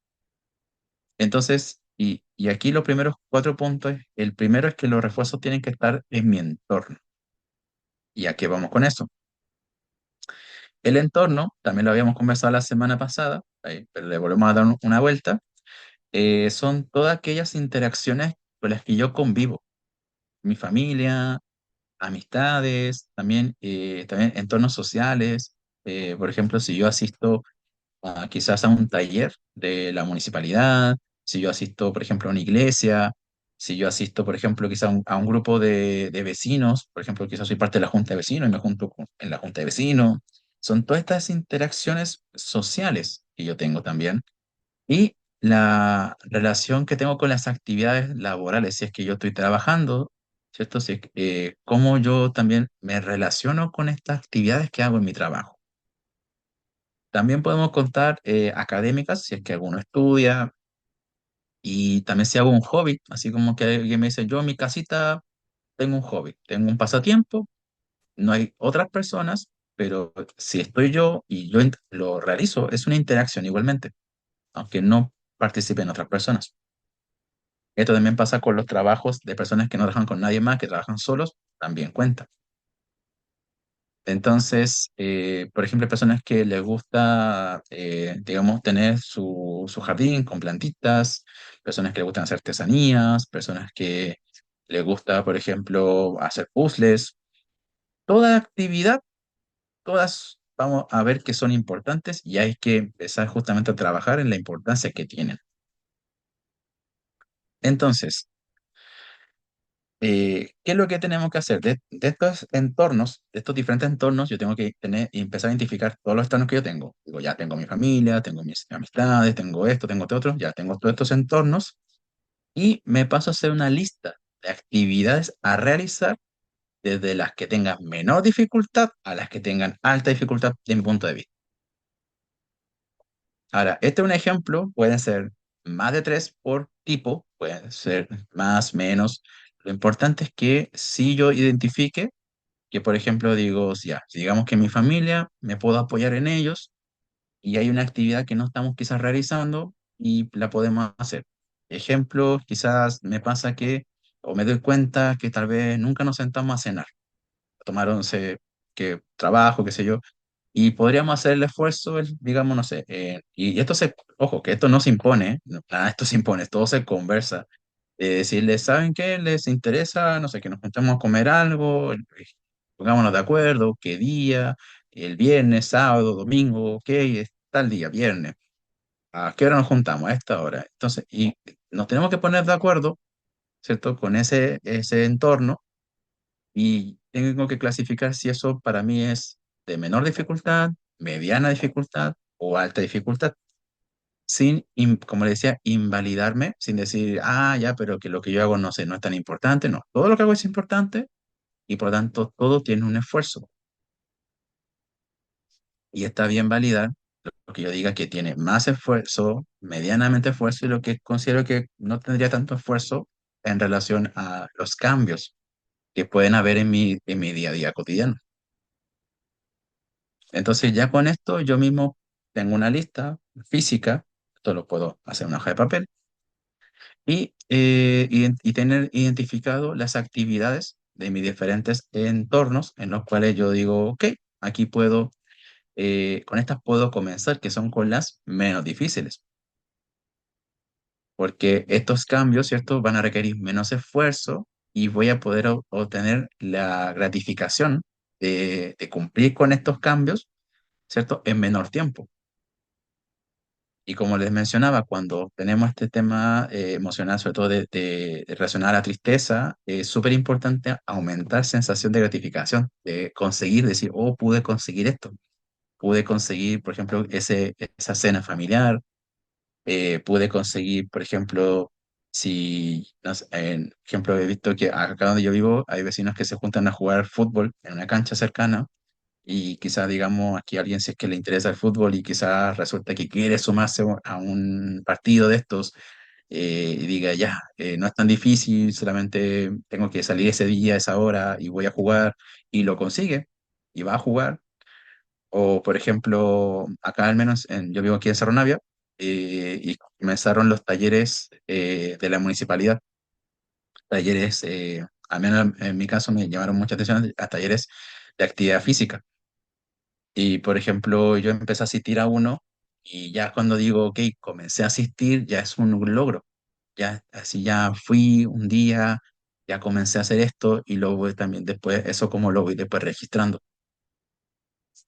[SPEAKER 2] Entonces, y aquí los primeros 4 puntos, el primero es que los refuerzos tienen que estar en mi entorno. ¿Y a qué vamos con eso? El entorno, también lo habíamos conversado la semana pasada, pero le volvemos a dar una vuelta, son todas aquellas interacciones con las que yo convivo, mi familia, amistades, también entornos sociales. Por ejemplo, si yo asisto quizás a un taller de la municipalidad, si yo asisto, por ejemplo, a una iglesia, si yo asisto, por ejemplo, quizás a un grupo de vecinos, por ejemplo, quizás soy parte de la junta de vecinos y me junto en la junta de vecinos. Son todas estas interacciones sociales que yo tengo también y la relación que tengo con las actividades laborales, si es que yo estoy trabajando, ¿cierto? Cómo yo también me relaciono con estas actividades que hago en mi trabajo. También podemos contar académicas, si es que alguno estudia, y también si hago un hobby, así como que alguien me dice, yo en mi casita tengo un hobby, tengo un pasatiempo, no hay otras personas, pero si estoy yo y yo lo realizo, es una interacción igualmente, aunque no participen otras personas. Esto también pasa con los trabajos de personas que no trabajan con nadie más, que trabajan solos, también cuenta. Entonces, por ejemplo, hay personas que les gusta, digamos, tener su jardín con plantitas, personas que les gustan hacer artesanías, personas que les gusta, por ejemplo, hacer puzzles. Toda actividad, todas vamos a ver que son importantes y hay que empezar justamente a trabajar en la importancia que tienen. Entonces, ¿qué es lo que tenemos que hacer? De estos entornos, de estos diferentes entornos, yo tengo que y empezar a identificar todos los entornos que yo tengo. Digo, ya tengo mi familia, tengo mis amistades, tengo esto, tengo esto otro, ya tengo todos estos entornos y me paso a hacer una lista de actividades a realizar desde las que tengan menor dificultad a las que tengan alta dificultad de mi punto de vista. Ahora, este es un ejemplo, pueden ser más de 3 por tipo, pueden ser más, menos. Lo importante es que si yo identifique que, por ejemplo, digo, ya, si digamos que mi familia, me puedo apoyar en ellos y hay una actividad que no estamos quizás realizando y la podemos hacer. Ejemplo, quizás me pasa que, o me doy cuenta que tal vez nunca nos sentamos a cenar, a tomar once, que trabajo, qué sé yo. y podríamos hacer el esfuerzo, digamos, no sé, y esto ojo, que esto no se impone, nada, esto se impone, todo se conversa. Decirles, ¿saben qué? ¿Les interesa? No sé, que nos juntemos a comer algo, pongámonos de acuerdo, qué día, el viernes, sábado, domingo, ok, es tal día, viernes. ¿A qué hora nos juntamos? A esta hora. Entonces, y nos tenemos que poner de acuerdo, ¿cierto? Con ese entorno y tengo que clasificar si eso para mí es de menor dificultad, mediana dificultad o alta dificultad, sin, como le decía, invalidarme, sin decir, ah, ya, pero que lo que yo hago no sé, no es tan importante. No, todo lo que hago es importante y por lo tanto todo tiene un esfuerzo. Y está bien validar lo que yo diga que tiene más esfuerzo, medianamente esfuerzo y lo que considero que no tendría tanto esfuerzo en relación a los cambios que pueden haber en mi día a día cotidiano. Entonces ya con esto yo mismo tengo una lista física, esto lo puedo hacer en una hoja de papel, y tener identificado las actividades de mis diferentes entornos en los cuales yo digo, ok, aquí con estas puedo comenzar, que son con las menos difíciles, porque estos cambios, ¿cierto?, van a requerir menos esfuerzo y voy a poder obtener la gratificación de cumplir con estos cambios, ¿cierto?, en menor tiempo. Y como les mencionaba, cuando tenemos este tema emocional, sobre todo de relacionar a la tristeza, es súper importante aumentar sensación de gratificación, de conseguir, decir, oh, pude conseguir esto, pude conseguir, por ejemplo, esa cena familiar, pude conseguir, por ejemplo, si, no sé, en ejemplo, he visto que acá donde yo vivo hay vecinos que se juntan a jugar fútbol en una cancha cercana y quizás, digamos, aquí alguien si es que le interesa el fútbol y quizás resulta que quiere sumarse a un partido de estos y diga, ya, no es tan difícil, solamente tengo que salir ese día, esa hora y voy a jugar y lo consigue y va a jugar. O, por ejemplo, acá al menos, yo vivo aquí en Cerro Navia y comenzaron los talleres de la municipalidad, talleres, al menos en mi caso me llamaron mucha atención a talleres de actividad física. Y por ejemplo, yo empecé a asistir a uno y ya cuando digo, ok, comencé a asistir, ya es un logro. Ya, así ya fui un día, ya comencé a hacer esto y luego voy también después, eso como lo voy después registrando.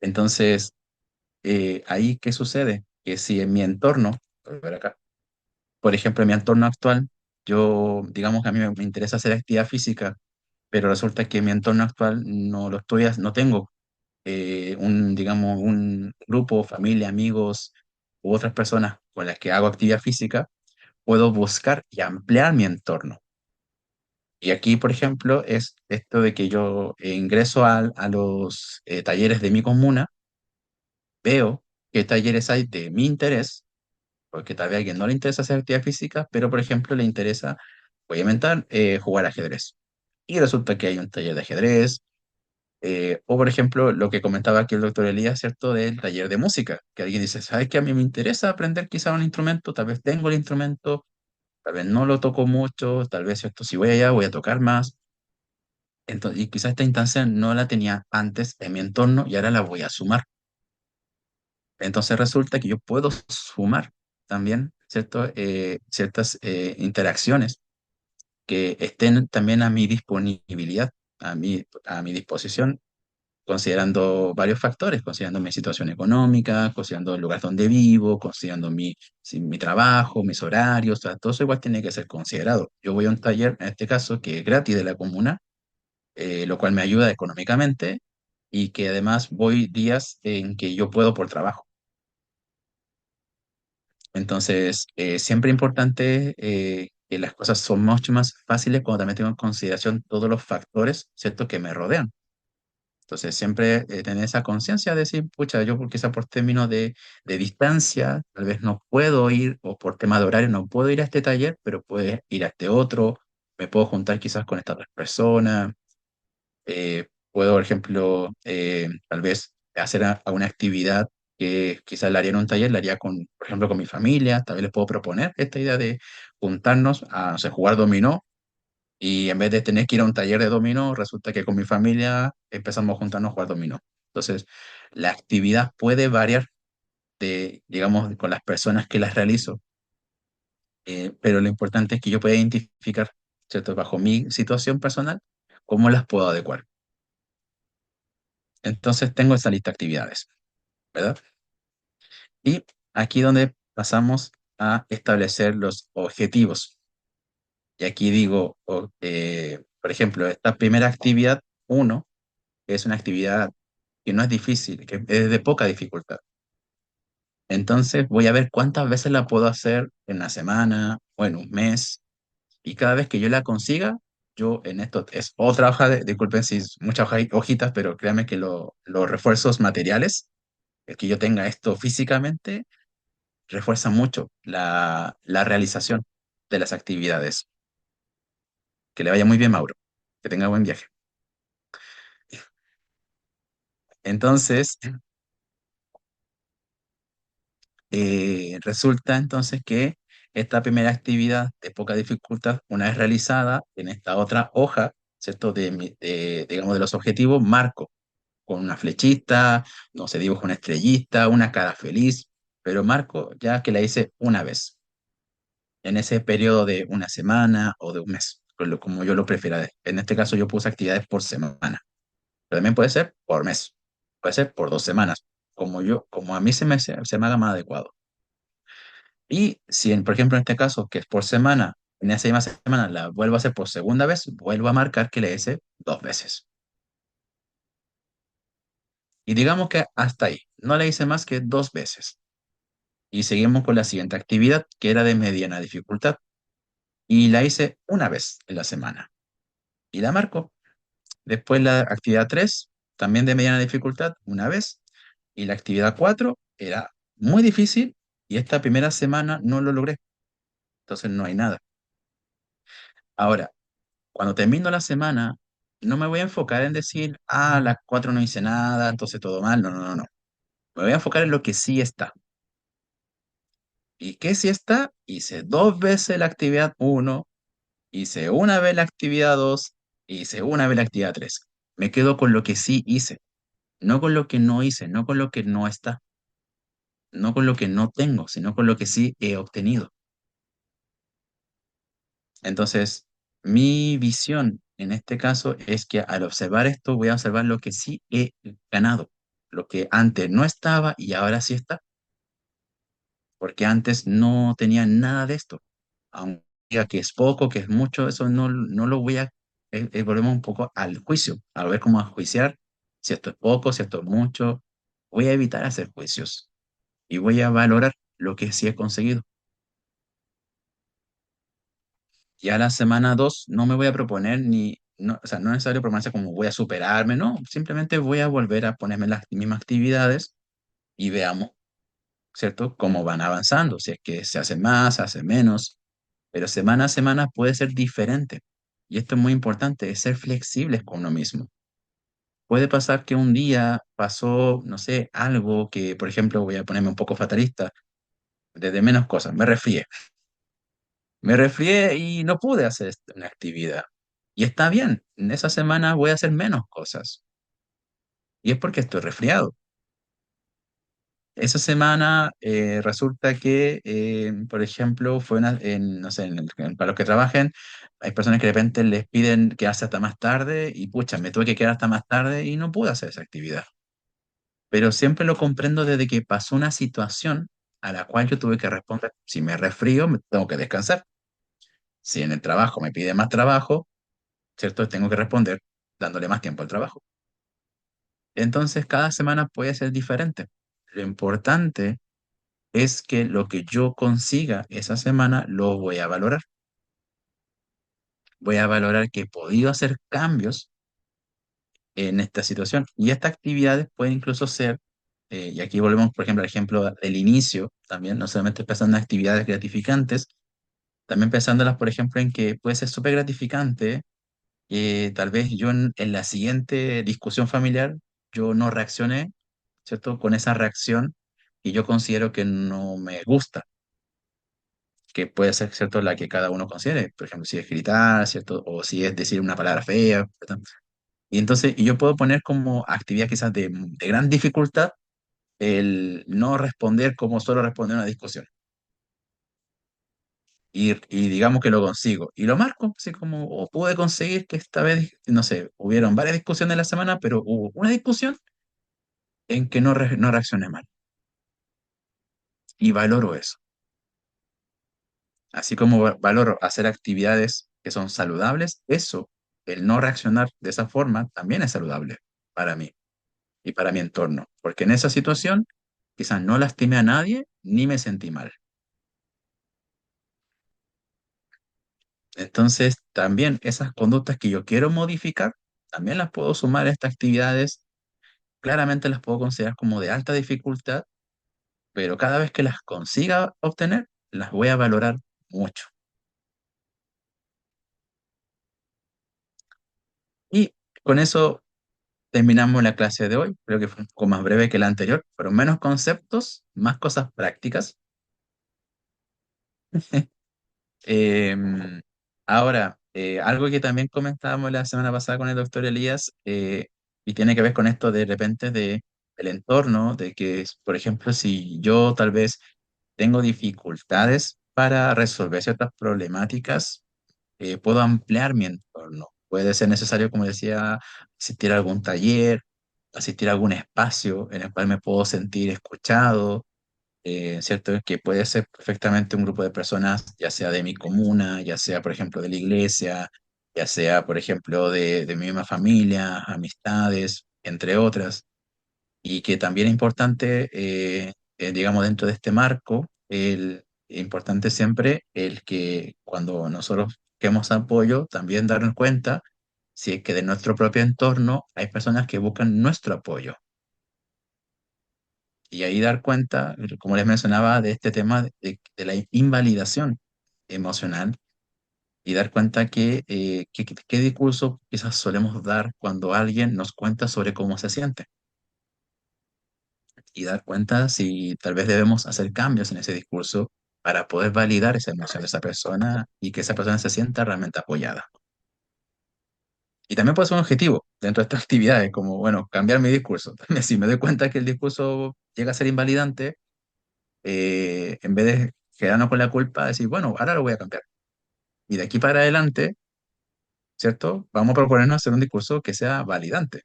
[SPEAKER 2] Entonces, ahí, ¿qué sucede? Que si en mi entorno, voy a ver acá, por ejemplo, en mi entorno actual, yo, digamos que a mí me interesa hacer actividad física, pero resulta que en mi entorno actual no lo estoy, no tengo digamos, un grupo, familia, amigos u otras personas con las que hago actividad física, puedo buscar y ampliar mi entorno. Y aquí, por ejemplo, es esto de que yo ingreso a los talleres de mi comuna, veo qué talleres hay de mi interés, porque tal vez a alguien no le interesa hacer actividad física, pero, por ejemplo, le interesa, voy a inventar, jugar ajedrez. Y resulta que hay un taller de ajedrez, o por ejemplo, lo que comentaba aquí el doctor Elías, ¿cierto? Del taller de música, que alguien dice, ¿sabes qué? A mí me interesa aprender quizá un instrumento, tal vez tengo el instrumento, tal vez no lo toco mucho, tal vez, ¿cierto? Si voy allá voy a tocar más. Entonces, y quizá esta instancia no la tenía antes en mi entorno y ahora la voy a sumar. Entonces resulta que yo puedo sumar también, ¿cierto? Ciertas interacciones que estén también a mi disponibilidad, a mi disposición considerando varios factores, considerando mi situación económica, considerando el lugar donde vivo, considerando mi trabajo, mis horarios, o sea, todo eso igual tiene que ser considerado. Yo voy a un taller, en este caso, que es gratis de la comuna, lo cual me ayuda económicamente y que además voy días en que yo puedo por trabajo. Entonces, siempre importante que las cosas son mucho más fáciles cuando también tengo en consideración todos los factores, ¿cierto?, que me rodean. Entonces, siempre tener esa conciencia de decir, pucha, yo quizá por términos de distancia, tal vez no puedo ir, o por tema de horario no puedo ir a este taller, pero puedo ir a este otro, me puedo juntar quizás con estas otras personas, puedo, por ejemplo, tal vez hacer alguna actividad que quizás la haría en un taller, la haría con, por ejemplo, con mi familia, tal vez les puedo proponer esta idea de juntarnos a, no sé, jugar dominó y en vez de tener que ir a un taller de dominó, resulta que con mi familia empezamos a juntarnos a jugar dominó. Entonces, la actividad puede variar de, digamos, con las personas que las realizo, pero lo importante es que yo pueda identificar, ¿cierto? Bajo mi situación personal, cómo las puedo adecuar. Entonces, tengo esa lista de actividades, ¿verdad? Y aquí donde pasamos a establecer los objetivos. Y aquí digo, por ejemplo, esta primera actividad, uno, es una actividad que no es difícil, que es de poca dificultad. Entonces voy a ver cuántas veces la puedo hacer en la semana o en un mes. Y cada vez que yo la consiga, yo en esto es otra hoja disculpen si es muchas hojitas, pero créanme que los refuerzos materiales, el que yo tenga esto físicamente, refuerza mucho la realización de las actividades. Que le vaya muy bien, Mauro. Que tenga buen viaje. Entonces, resulta entonces que esta primera actividad de poca dificultad, una vez realizada en esta otra hoja, ¿cierto? Digamos, de los objetivos, marco con una flechita, no sé, dibujo una estrellita, una cara feliz, pero marco ya que la hice una vez, en ese periodo de una semana o de un mes, como yo lo prefiera. En este caso yo puse actividades por semana, pero también puede ser por mes, puede ser por 2 semanas, como a mí se me haga más adecuado. Y si, por ejemplo, en este caso, que es por semana, en esa misma semana la vuelvo a hacer por segunda vez, vuelvo a marcar que la hice 2 veces. Y digamos que hasta ahí, no la hice más que 2 veces. Y seguimos con la siguiente actividad, que era de mediana dificultad. Y la hice una vez en la semana. Y la marco. Después la actividad 3 también de mediana dificultad, una vez. Y la actividad 4 era muy difícil y esta primera semana no lo logré. Entonces no hay nada. Ahora, cuando termino la semana, no me voy a enfocar en decir, las 4 no hice nada, entonces todo mal. No, no, no, no. Me voy a enfocar en lo que sí está. ¿Y qué sí está? Hice 2 veces la actividad uno, hice una vez la actividad 2, hice una vez la actividad 3. Me quedo con lo que sí hice, no con lo que no hice, no con lo que no está, no con lo que no tengo, sino con lo que sí he obtenido. Entonces, mi visión en este caso es que al observar esto voy a observar lo que sí he ganado, lo que antes no estaba y ahora sí está, porque antes no tenía nada de esto. Aunque diga que es poco, que es mucho, eso no lo voy a, volvemos un poco al juicio, a ver cómo a juiciar si esto es poco, si esto es mucho. Voy a evitar hacer juicios y voy a valorar lo que sí he conseguido. Ya la semana 2 no me voy a proponer ni, no, o sea, no es necesario proponerse como voy a superarme, no, simplemente voy a volver a ponerme las mismas actividades y veamos, ¿cierto?, cómo van avanzando, si es que se hace más, se hace menos, pero semana a semana puede ser diferente. Y esto es muy importante, es ser flexibles con uno mismo. Puede pasar que un día pasó, no sé, algo que, por ejemplo, voy a ponerme un poco fatalista, desde menos cosas, me resfrié. Me resfrié y no pude hacer una actividad. Y está bien, en esa semana voy a hacer menos cosas. Y es porque estoy resfriado. Esa semana resulta que, por ejemplo, no sé, para los que trabajen, hay personas que de repente les piden quedarse hasta más tarde y pucha, me tuve que quedar hasta más tarde y no pude hacer esa actividad. Pero siempre lo comprendo desde que pasó una situación a la cual yo tuve que responder. Si me resfrío, me tengo que descansar. Si en el trabajo me pide más trabajo, ¿cierto? Tengo que responder dándole más tiempo al trabajo. Entonces, cada semana puede ser diferente. Lo importante es que lo que yo consiga esa semana lo voy a valorar. Voy a valorar que he podido hacer cambios en esta situación. Y estas actividades pueden incluso ser, y aquí volvemos, por ejemplo, al ejemplo del inicio, también, no solamente pensando en actividades gratificantes, también pensándolas, por ejemplo, en que puede ser súper gratificante tal vez yo en la siguiente discusión familiar, yo no reaccioné, ¿cierto? Con esa reacción y yo considero que no me gusta, que puede ser, ¿cierto? La que cada uno considere, por ejemplo, si es gritar, ¿cierto? O si es decir una palabra fea, ¿cierto? Y entonces yo puedo poner como actividad quizás de gran dificultad el no responder como suelo responder a una discusión. Y digamos que lo consigo. Y lo marco, así como o pude conseguir que esta vez, no sé, hubieron varias discusiones en la semana, pero hubo una discusión en que no reaccioné mal. Y valoro eso. Así como valoro hacer actividades que son saludables, eso, el no reaccionar de esa forma, también es saludable para mí y para mi entorno. Porque en esa situación quizás no lastimé a nadie ni me sentí mal. Entonces, también esas conductas que yo quiero modificar, también las puedo sumar a estas actividades. Claramente las puedo considerar como de alta dificultad, pero cada vez que las consiga obtener, las voy a valorar mucho. Y con eso terminamos la clase de hoy. Creo que fue un poco más breve que la anterior, pero menos conceptos, más cosas prácticas. Em, Ahora, algo que también comentábamos la semana pasada con el doctor Elías, y tiene que ver con esto de repente de el entorno, de que, por ejemplo, si yo tal vez tengo dificultades para resolver ciertas problemáticas, puedo ampliar mi entorno. Puede ser necesario, como decía, asistir a algún taller, asistir a algún espacio en el cual me puedo sentir escuchado, ¿cierto? Que puede ser perfectamente un grupo de personas, ya sea de mi comuna, ya sea, por ejemplo, de la iglesia, ya sea, por ejemplo, de mi misma familia, amistades, entre otras, y que también es importante, digamos, dentro de este marco, importante siempre el que cuando nosotros queremos apoyo, también darnos cuenta si es que de nuestro propio entorno hay personas que buscan nuestro apoyo. Y ahí dar cuenta, como les mencionaba, de este tema de la invalidación emocional y dar cuenta qué discurso quizás solemos dar cuando alguien nos cuenta sobre cómo se siente y dar cuenta si tal vez debemos hacer cambios en ese discurso para poder validar esa emoción de esa persona y que esa persona se sienta realmente apoyada. Y también puede ser un objetivo dentro de estas actividades, como, bueno, cambiar mi discurso. Si me doy cuenta que el discurso llega a ser invalidante, en vez de quedarnos con la culpa, decir, bueno, ahora lo voy a cambiar. Y de aquí para adelante, ¿cierto? Vamos a proponernos hacer un discurso que sea validante,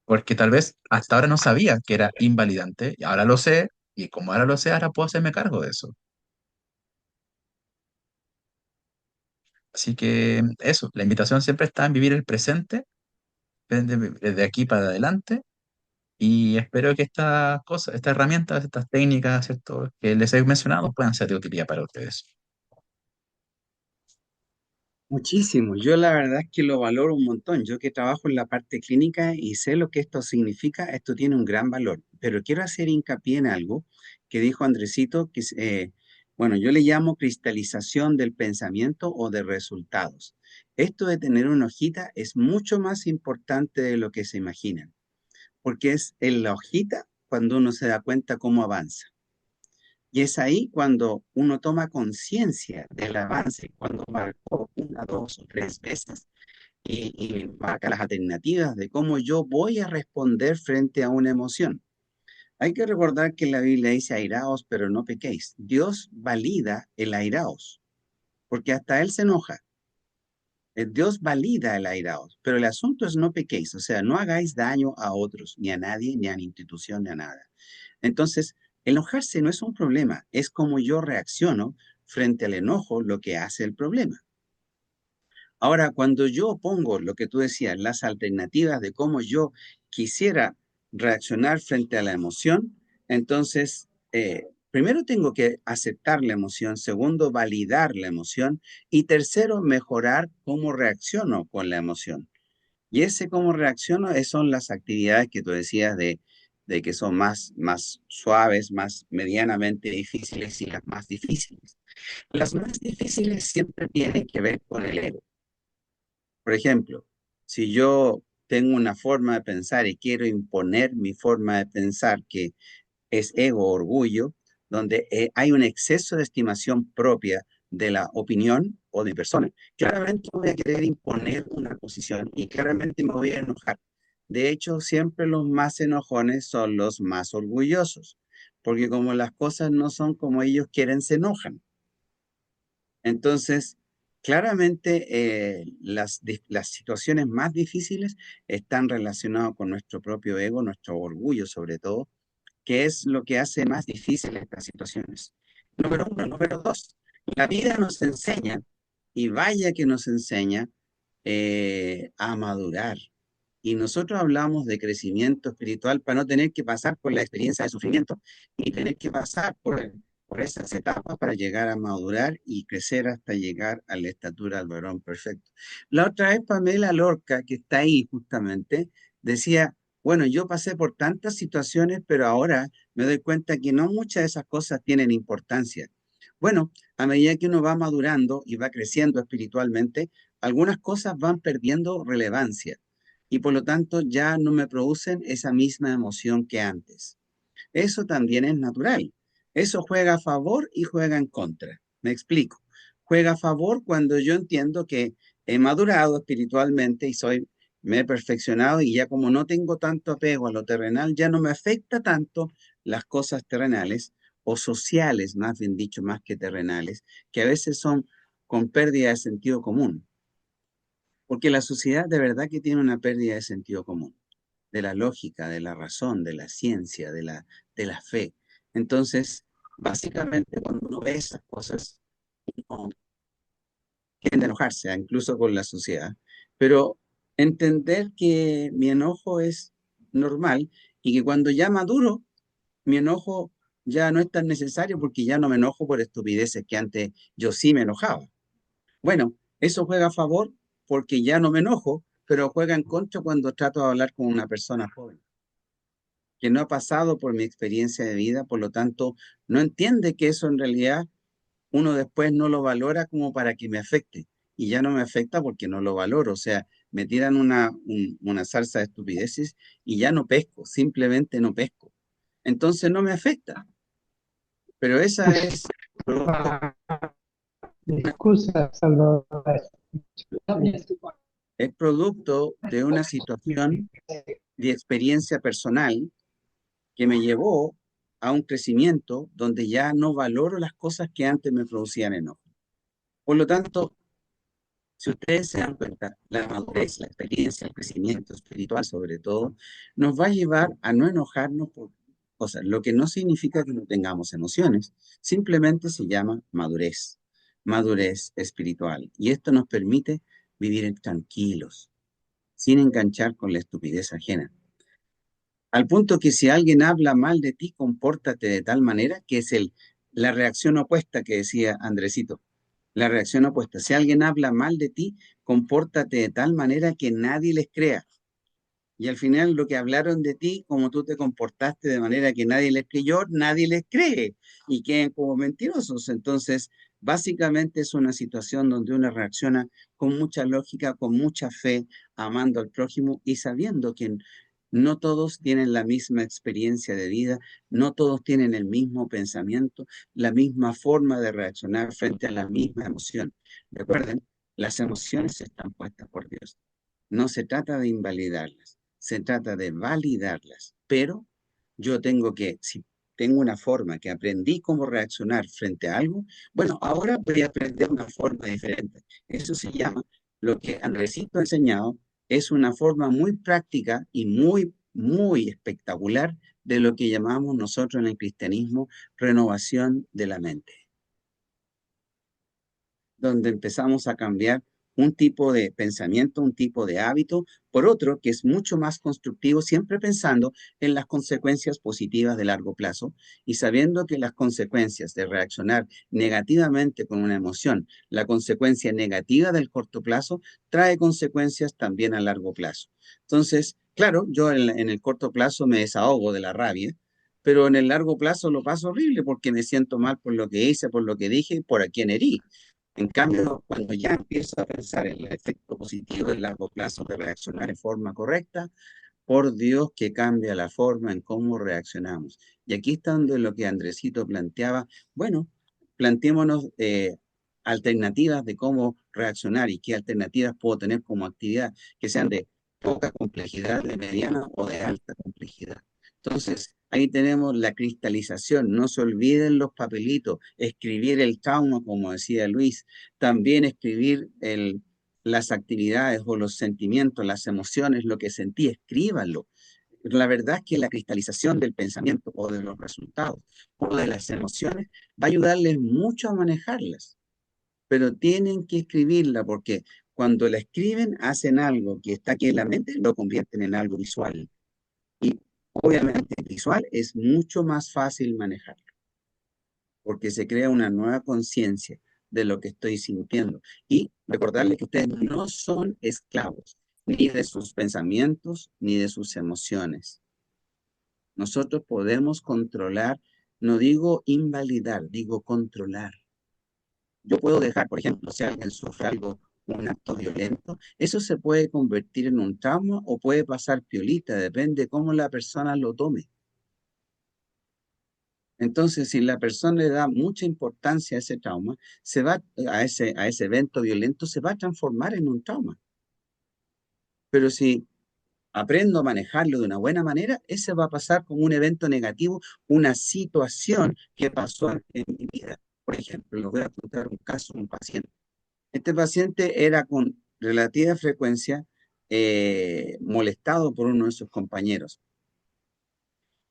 [SPEAKER 2] porque tal vez hasta ahora no sabía que era invalidante, y ahora lo sé, y como ahora lo sé, ahora puedo hacerme cargo de eso. Así que eso, la invitación siempre está en vivir el presente, desde aquí para adelante, y espero que estas cosas, estas herramientas, estas técnicas, ¿cierto? Que les he mencionado puedan ser de utilidad para ustedes.
[SPEAKER 3] Muchísimo. Yo la verdad es que lo valoro un montón. Yo que trabajo en la parte clínica y sé lo que esto significa, esto tiene un gran valor. Pero quiero hacer hincapié en algo que dijo Andresito, que es, bueno, yo le llamo cristalización del pensamiento o de resultados. Esto de tener una hojita es mucho más importante de lo que se imaginan, porque es en la hojita cuando uno se da cuenta cómo avanza. Y es ahí cuando uno toma conciencia del avance, cuando marcó una, dos o tres veces y marca las alternativas de cómo yo voy a responder frente a una emoción. Hay que recordar que la Biblia dice airaos, pero no pequéis. Dios valida el airaos, porque hasta Él se enoja. Dios valida el airaos, pero el asunto es no pequéis, o sea, no hagáis daño a otros, ni a nadie, ni a la institución, ni a nada. Entonces, enojarse no es un problema, es como yo reacciono frente al enojo lo que hace el problema. Ahora, cuando yo pongo lo que tú decías, las alternativas de cómo yo quisiera reaccionar frente a la emoción, entonces, primero tengo que aceptar la emoción, segundo, validar la emoción y tercero, mejorar cómo reacciono con la emoción. Y ese cómo reacciono son las actividades que tú decías de que son más suaves, más medianamente difíciles y las más difíciles. Las más difíciles siempre tienen que ver con el ego. Por ejemplo, si yo tengo una forma de pensar y quiero imponer mi forma de pensar, que es ego, orgullo, donde hay un exceso de estimación propia, de la opinión o de persona, claramente voy a querer imponer una posición y claramente me voy a enojar. De hecho, siempre los más enojones son los más orgullosos, porque como las cosas no son como ellos quieren, se enojan. Entonces, claramente las situaciones más difíciles están relacionadas con nuestro propio ego, nuestro orgullo sobre todo, que es lo que hace más difícil estas situaciones. Número uno. Número dos, la vida nos enseña, y vaya que nos enseña, a madurar. Y nosotros hablamos de crecimiento espiritual para no tener que pasar por la experiencia de sufrimiento y tener que pasar por esas etapas para llegar a madurar y crecer hasta llegar a la estatura del varón perfecto. La otra vez Pamela Lorca, que está ahí justamente, decía, bueno, yo pasé por tantas situaciones, pero ahora me doy cuenta que no muchas de esas cosas tienen importancia. Bueno, a medida que uno va madurando y va creciendo espiritualmente, algunas cosas van perdiendo relevancia y por lo tanto ya no me producen esa misma emoción que antes. Eso también es natural. Eso juega a favor y juega en contra. Me explico. Juega a favor cuando yo entiendo que he madurado espiritualmente y me he perfeccionado y ya como no tengo tanto apego a lo terrenal, ya no me afecta tanto las cosas terrenales o sociales, más bien dicho, más que terrenales, que a veces son con pérdida de sentido común. Porque la sociedad de verdad que tiene una pérdida de sentido común, de la lógica, de la razón, de la ciencia, de la fe. Entonces, básicamente cuando uno ve esas cosas, uno tiende a enojarse, incluso con la sociedad. Pero entender que mi enojo es normal y que cuando ya maduro, mi enojo ya no es tan necesario porque ya no me enojo por estupideces que antes yo sí me enojaba. Bueno, eso juega a favor porque ya no me enojo, pero juega en contra cuando trato de hablar con una persona joven que no ha pasado por mi experiencia de vida, por lo tanto, no entiende que eso en realidad uno después no lo valora como para que me afecte. Y ya no me afecta porque no lo valoro. O sea, me tiran una salsa de estupideces y ya no pesco, simplemente no pesco. Entonces no me afecta. Pero esa es producto,
[SPEAKER 4] Scusa, Salvatore.
[SPEAKER 3] es producto de una situación de experiencia personal que me llevó a un crecimiento donde ya no valoro las cosas que antes me producían enojo. Por lo tanto, si ustedes se dan cuenta, la madurez, la experiencia, el crecimiento espiritual sobre todo, nos va a llevar a no enojarnos por cosas, lo que no significa que no tengamos emociones, simplemente se llama madurez, madurez espiritual. Y esto nos permite vivir tranquilos, sin enganchar con la estupidez ajena. Al punto que si alguien habla mal de ti, compórtate de tal manera que es la reacción opuesta que decía Andresito. La reacción opuesta. Si alguien habla mal de ti, compórtate de tal manera que nadie les crea. Y al final lo que hablaron de ti, como tú te comportaste de manera que nadie les creyó, nadie les cree y queden como mentirosos. Entonces, básicamente es una situación donde uno reacciona con mucha lógica, con mucha fe, amando al prójimo y sabiendo que no todos tienen la misma experiencia de vida, no todos tienen el mismo pensamiento, la misma forma de reaccionar frente a la misma emoción. Recuerden, las emociones están puestas por Dios. No se trata de invalidarlas, se trata de validarlas, pero yo tengo que, si tengo una forma que aprendí cómo reaccionar frente a algo, bueno, ahora voy a aprender una forma diferente. Eso se llama, lo que Andresito ha enseñado, es una forma muy práctica y muy, muy espectacular de lo que llamamos nosotros en el cristianismo renovación de la mente, donde empezamos a cambiar un tipo de pensamiento, un tipo de hábito, por otro que es mucho más constructivo, siempre pensando en las consecuencias positivas de largo plazo y sabiendo que las consecuencias de reaccionar negativamente con una emoción, la consecuencia negativa del corto plazo, trae consecuencias también a largo plazo. Entonces, claro, yo en el corto plazo me desahogo de la rabia, pero en el largo plazo lo paso horrible porque me siento mal por lo que hice, por lo que dije y por a quien herí. En cambio, cuando ya empiezo a pensar en el efecto positivo de largo plazo de reaccionar en forma correcta, por Dios que cambia la forma en cómo reaccionamos. Y aquí está donde lo que Andresito planteaba, bueno, planteémonos alternativas de cómo reaccionar y qué alternativas puedo tener como actividad, que sean de poca complejidad, de mediana o de alta complejidad. Entonces, ahí tenemos la cristalización. No se olviden los papelitos, escribir el trauma, como decía Luis, también escribir las actividades o los sentimientos, las emociones, lo que sentí, escríbanlo. La verdad es que la cristalización del pensamiento o de los resultados o de las emociones va a ayudarles mucho a manejarlas, pero tienen que escribirla porque cuando la escriben hacen algo que está aquí en la mente, lo convierten en algo visual. Y obviamente visual es mucho más fácil manejarlo porque se crea una nueva conciencia de lo que estoy sintiendo. Y recordarles que ustedes no son esclavos ni de sus pensamientos ni de sus emociones. Nosotros podemos controlar, no digo invalidar, digo controlar. Yo puedo dejar, por ejemplo, si alguien sufre algo, un acto violento, eso se puede convertir en un trauma o puede pasar piolita, depende de cómo la persona lo tome. Entonces, si la persona le da mucha importancia a ese trauma, a ese evento violento, se va a transformar en un trauma. Pero si aprendo a manejarlo de una buena manera, ese va a pasar como un evento negativo, una situación que pasó en mi vida. Por ejemplo, les voy a contar un caso de un paciente. Este paciente era con relativa frecuencia molestado por uno de sus compañeros.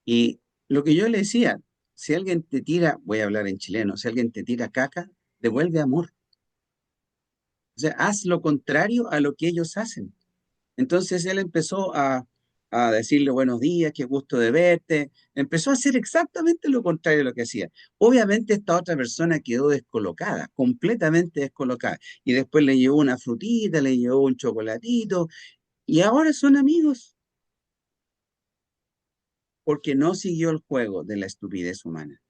[SPEAKER 3] Y lo que yo le decía, si alguien te tira, voy a hablar en chileno, si alguien te tira caca, devuelve amor. O sea, haz lo contrario a lo que ellos hacen. Entonces él empezó a decirle buenos días, qué gusto de verte. Empezó a hacer exactamente lo contrario a lo que hacía. Obviamente esta otra persona quedó descolocada, completamente descolocada. Y después le llevó una frutita, le llevó un chocolatito y ahora son amigos porque no siguió el juego de la estupidez humana.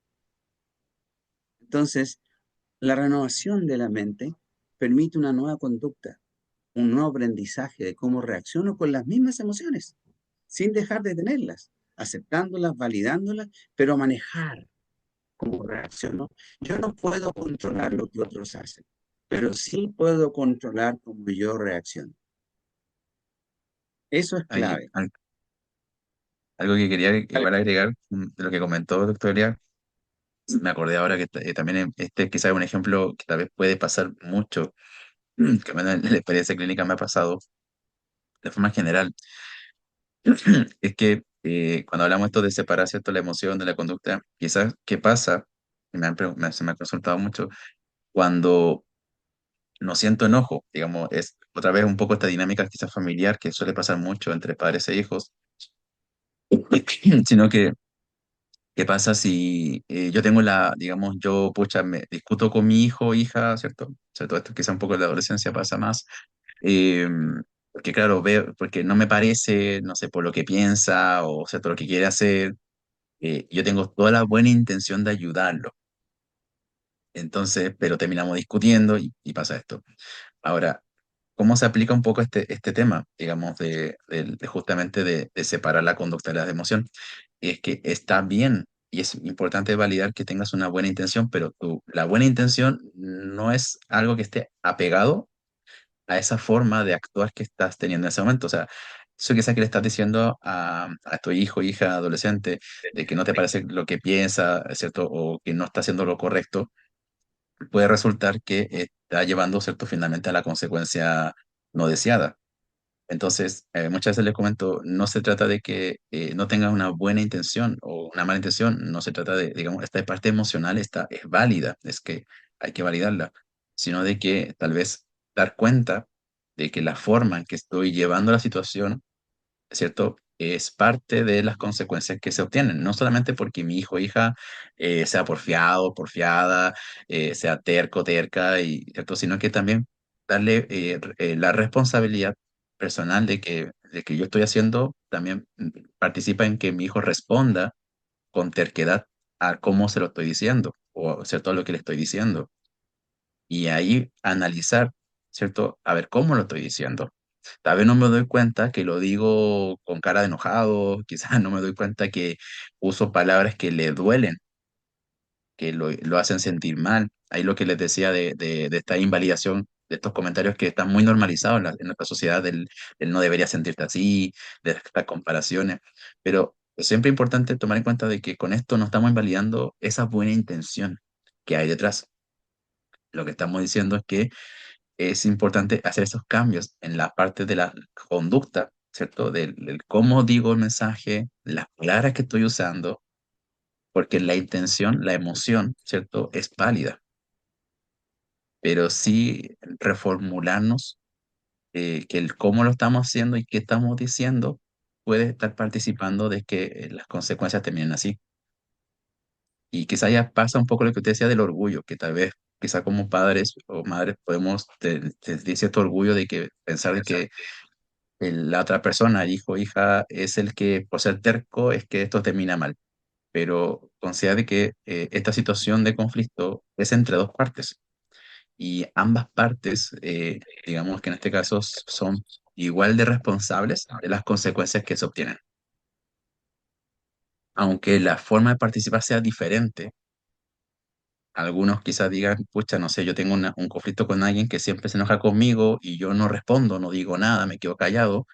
[SPEAKER 3] Entonces, la renovación de la mente permite una nueva conducta, un nuevo aprendizaje de cómo reacciono con las mismas emociones, sin dejar de tenerlas, aceptándolas, validándolas, pero manejar cómo reacciono. Yo no puedo controlar lo que otros hacen, pero sí puedo controlar cómo yo reacciono. Eso es
[SPEAKER 2] Hay
[SPEAKER 3] clave.
[SPEAKER 2] algo que quería igual agregar de lo que comentó doctor Elia. Me acordé ahora que también este quizás es un ejemplo que tal vez puede pasar mucho, que a mí en la experiencia clínica me ha pasado de forma general. Es que cuando hablamos esto de separar, ¿cierto?, la emoción de la conducta, quizás qué pasa, y se me ha consultado mucho, cuando no siento enojo, digamos, es otra vez un poco esta dinámica quizás familiar que suele pasar mucho entre padres e hijos, sino que ¿qué pasa si yo tengo digamos, yo, pucha, me discuto con mi hijo o hija, ¿cierto? Sobre todo esto quizá un poco en la adolescencia pasa más, eh, porque claro, veo, porque no me parece, no sé, por lo que piensa o, ¿cierto?, lo que quiere hacer, yo tengo toda la buena intención de ayudarlo. Entonces, pero terminamos discutiendo y pasa esto. Ahora, ¿cómo se aplica un poco este tema, digamos, de justamente de separar la conducta de la emoción? Es que está bien y es importante validar que tengas una buena intención, pero la buena intención no es algo que esté apegado a esa forma de actuar que estás teniendo en ese momento. O sea, eso quizás que le estás diciendo a tu hijo, hija, adolescente, de que no te parece lo que piensa, ¿cierto? O que no está haciendo lo correcto, puede resultar que está llevando, ¿cierto?, finalmente a la consecuencia no deseada. Entonces, muchas veces les comento, no se trata de que no tengas una buena intención o una mala intención, no se trata de, digamos, esta parte emocional es válida, es que hay que validarla, sino de que tal vez dar cuenta de que la forma en que estoy llevando la situación, ¿cierto?, es parte de las consecuencias que se obtienen, no solamente porque mi hijo o hija sea porfiado, porfiada, sea terco, terca, ¿cierto?, sino que también darle la responsabilidad personal de que yo estoy haciendo, también participa en que mi hijo responda con terquedad a cómo se lo estoy diciendo, o ¿cierto?, a lo que le estoy diciendo. Y ahí analizar, ¿cierto? A ver cómo lo estoy diciendo. Tal vez no me doy cuenta que lo digo con cara de enojado, quizás no me doy cuenta que uso palabras que le duelen, que lo hacen sentir mal. Ahí lo que les decía de esta invalidación, de estos comentarios que están muy normalizados en nuestra sociedad, del no debería sentirte así, de estas comparaciones, pero es siempre importante tomar en cuenta de que con esto no estamos invalidando esa buena intención que hay detrás. Lo que estamos diciendo es que es importante hacer esos cambios en la parte de la conducta, ¿cierto? Del cómo digo el mensaje, las palabras que estoy usando, porque la intención, la emoción, ¿cierto? Es válida, pero sí reformularnos que el cómo lo estamos haciendo y qué estamos diciendo puede estar participando de que las consecuencias terminen así. Y quizá ya pasa un poco lo que usted decía del orgullo, que tal vez, quizá como padres o madres podemos tener cierto orgullo de que pensar de que la otra persona, el hijo o hija, es el que por ser terco es que esto termina mal. Pero considera que esta situación de conflicto es entre dos partes y ambas partes, digamos que en este caso son igual de responsables de las consecuencias que se obtienen. Aunque la forma de participar sea diferente, algunos quizás digan, pucha, no sé, yo tengo un conflicto con alguien que siempre se enoja conmigo y yo no respondo, no digo nada, me quedo callado.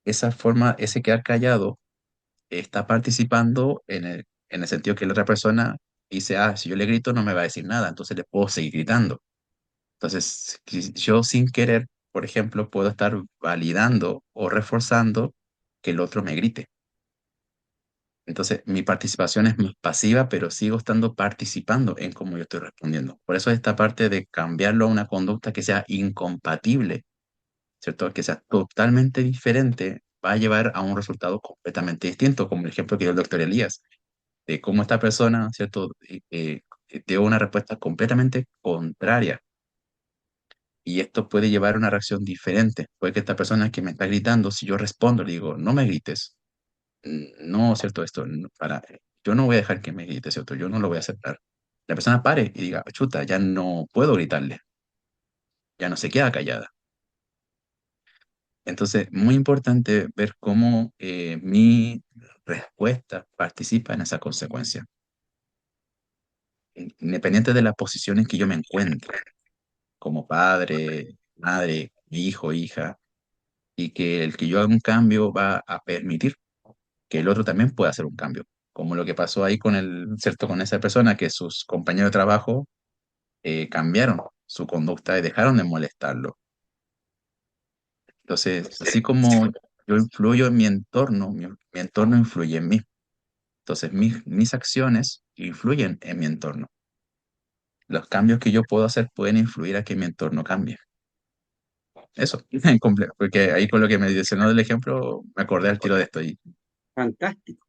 [SPEAKER 2] Esa forma, ese quedar callado, está participando en el sentido que la otra persona dice, ah, si yo le grito no me va a decir nada, entonces le puedo seguir gritando. Entonces, yo sin querer, por ejemplo, puedo estar validando o reforzando que el otro me grite. Entonces, mi participación es más pasiva, pero sigo estando participando en cómo yo estoy respondiendo. Por eso esta parte de cambiarlo a una conducta que sea incompatible, ¿cierto? Que sea totalmente diferente, va a llevar a un resultado completamente distinto, como el ejemplo que dio el doctor Elías, de cómo esta persona, ¿cierto? Dio una respuesta completamente contraria. Y esto puede llevar a una reacción diferente. Puede que esta persona que me está gritando, si yo respondo, le digo, no me grites, no, ¿cierto? Yo no voy a dejar que me grites, ¿cierto? Yo no lo voy a aceptar. La persona pare y diga, chuta, ya no puedo gritarle, ya no se queda callada. Entonces, muy importante ver cómo mi respuesta participa en esa consecuencia, independiente de las posiciones que yo me encuentre, como padre, madre, hijo, hija, y que el que yo haga un cambio va a permitir que el otro también pueda hacer un cambio, como lo que pasó ahí ¿cierto? Con esa persona, que sus compañeros de trabajo cambiaron su conducta y dejaron de molestarlo. Entonces, así como yo influyo en mi entorno, mi entorno influye en mí. Entonces, mis acciones influyen en mi entorno. Los cambios que yo puedo hacer pueden influir a que mi entorno cambie. Eso, en porque ahí con lo que me mencionó del ejemplo, me acordé al tiro de esto. Y
[SPEAKER 3] Fantástico.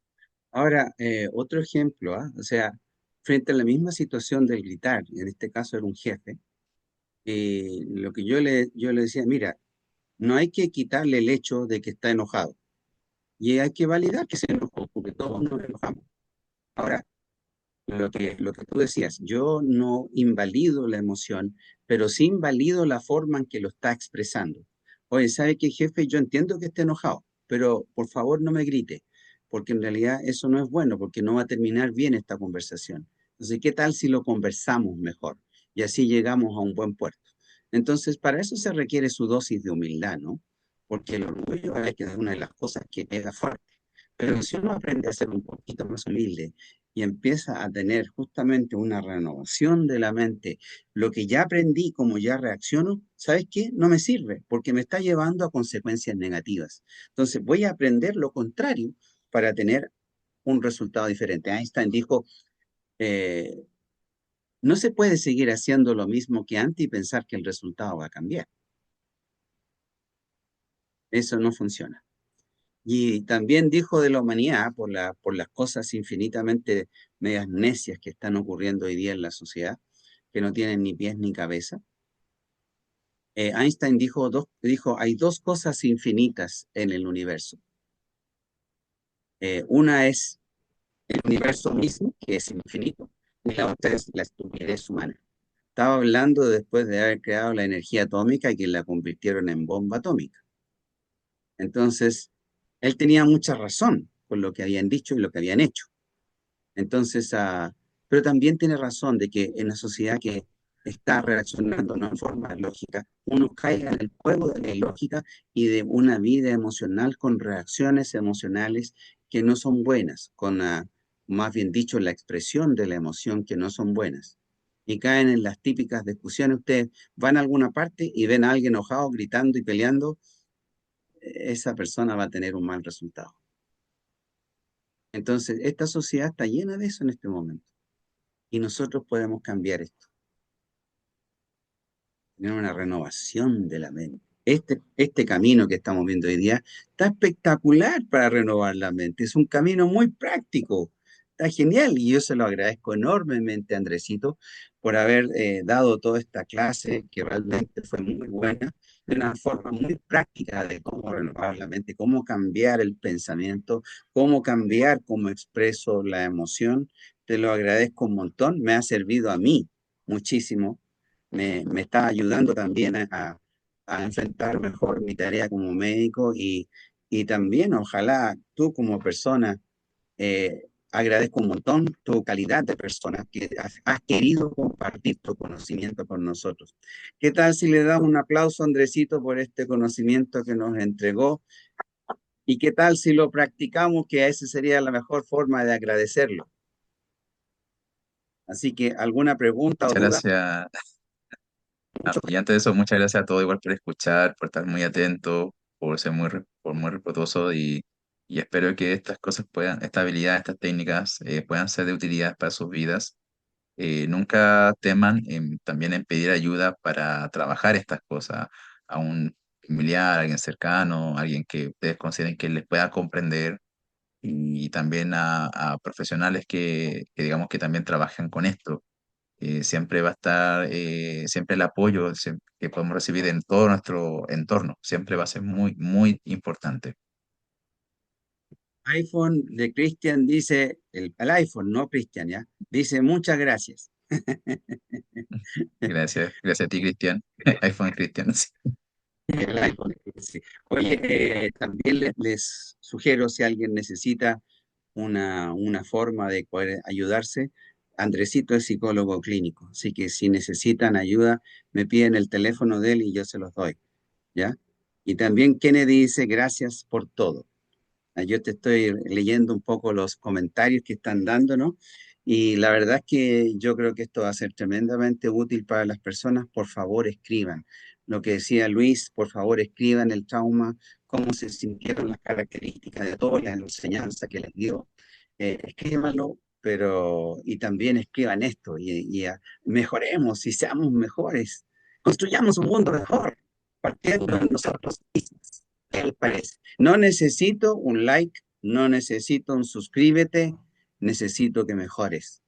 [SPEAKER 3] Ahora, otro ejemplo, ¿ah? O sea, frente a la misma situación del gritar, en este caso era un jefe, lo que yo le decía, mira, no hay que quitarle el hecho de que está enojado y hay que validar que se enojó, porque todos nos enojamos. Ahora, lo que tú decías, yo no invalido la emoción, pero sí invalido la forma en que lo está expresando. Oye, ¿sabe qué, jefe? Yo entiendo que esté enojado, pero por favor no me grite, porque en realidad eso no es bueno, porque no va a terminar bien esta conversación. Entonces, ¿qué tal si lo conversamos mejor? Y así llegamos a un buen puerto. Entonces, para eso se requiere su dosis de humildad, ¿no? Porque el orgullo es una de las cosas que pega fuerte. Pero si uno aprende a ser un poquito más humilde y empieza a tener justamente una renovación de la mente, lo que ya aprendí, como ya reacciono, ¿sabes qué? No me sirve porque me está llevando a consecuencias negativas. Entonces voy a aprender lo contrario para tener un resultado diferente. Einstein dijo, eh, no se puede seguir haciendo lo mismo que antes y pensar que el resultado va a cambiar. Eso no funciona. Y también dijo de la humanidad, por las cosas infinitamente medias necias que están ocurriendo hoy día en la sociedad, que no tienen ni pies ni cabeza. Einstein dijo, hay dos cosas infinitas en el universo. Una es el universo mismo, que es infinito, y la otra es la estupidez humana. Estaba hablando después de haber creado la energía atómica y que la convirtieron en bomba atómica. Entonces, él tenía mucha razón con lo que habían dicho y lo que habían hecho. Entonces, pero también tiene razón de que en la sociedad que está reaccionando no en forma lógica, uno caiga en el juego de la ilógica y de una vida emocional con reacciones emocionales que no son buenas, más bien dicho, la expresión de la emoción que no son buenas. Y caen en las típicas discusiones. Ustedes van a alguna parte y ven a alguien enojado, gritando y peleando, esa persona va a tener un mal resultado. Entonces, esta sociedad está llena de eso en este momento. Y nosotros podemos cambiar esto, tener una renovación de la mente. Este camino que estamos viendo hoy día está espectacular para renovar la mente. Es un camino muy práctico. Está genial y yo se lo agradezco enormemente, Andresito, por haber dado toda esta clase que realmente fue muy buena, de una forma muy práctica de cómo renovar la mente, cómo cambiar el pensamiento, cómo cambiar cómo expreso la emoción. Te lo agradezco un montón, me ha servido a mí muchísimo, me está ayudando también a enfrentar mejor mi tarea como médico y también ojalá tú como persona, agradezco un montón tu calidad de persona que has querido compartir tu conocimiento con nosotros. ¿Qué tal si le damos un aplauso a Andresito por este conocimiento que nos entregó? ¿Y qué tal si lo practicamos, que esa sería la mejor forma de agradecerlo? Así que, ¿alguna pregunta o
[SPEAKER 2] Muchas
[SPEAKER 3] duda?
[SPEAKER 2] gracias. Y antes de eso, muchas gracias a todos igual por escuchar, por estar muy atentos, por ser por muy respetuoso y espero que estas cosas puedan, esta habilidad, estas técnicas puedan ser de utilidad para sus vidas. Nunca teman también en pedir ayuda para trabajar estas cosas a un familiar, alguien cercano, alguien que ustedes consideren que les pueda comprender y también a profesionales que digamos que también trabajan con esto. Siempre va a estar, siempre el apoyo que podemos recibir en todo nuestro entorno, siempre va a ser muy, muy importante.
[SPEAKER 3] iPhone de Cristian dice, el iPhone, no Cristian, ¿ya? Dice muchas gracias.
[SPEAKER 2] Gracias, gracias a ti, Cristian. iPhone Cristian. Sí.
[SPEAKER 3] El iPhone, sí. Oye, también les sugiero si alguien necesita una forma de poder ayudarse, Andresito es psicólogo clínico, así que si necesitan ayuda, me piden el teléfono de él y yo se los doy, ¿ya? Y también Kennedy dice gracias por todo. Yo te estoy leyendo un poco los comentarios que están dándonos y la verdad es que yo creo que esto va a ser tremendamente útil para las personas. Por favor, escriban. Lo que decía Luis, por favor, escriban el trauma, cómo se sintieron las características de toda la enseñanza que les dio. Escríbanlo, pero y también escriban esto mejoremos y seamos mejores. Construyamos un mundo mejor, partiendo de nosotros mismos. ¿Qué les parece? No necesito un like, no necesito un suscríbete, necesito que mejores.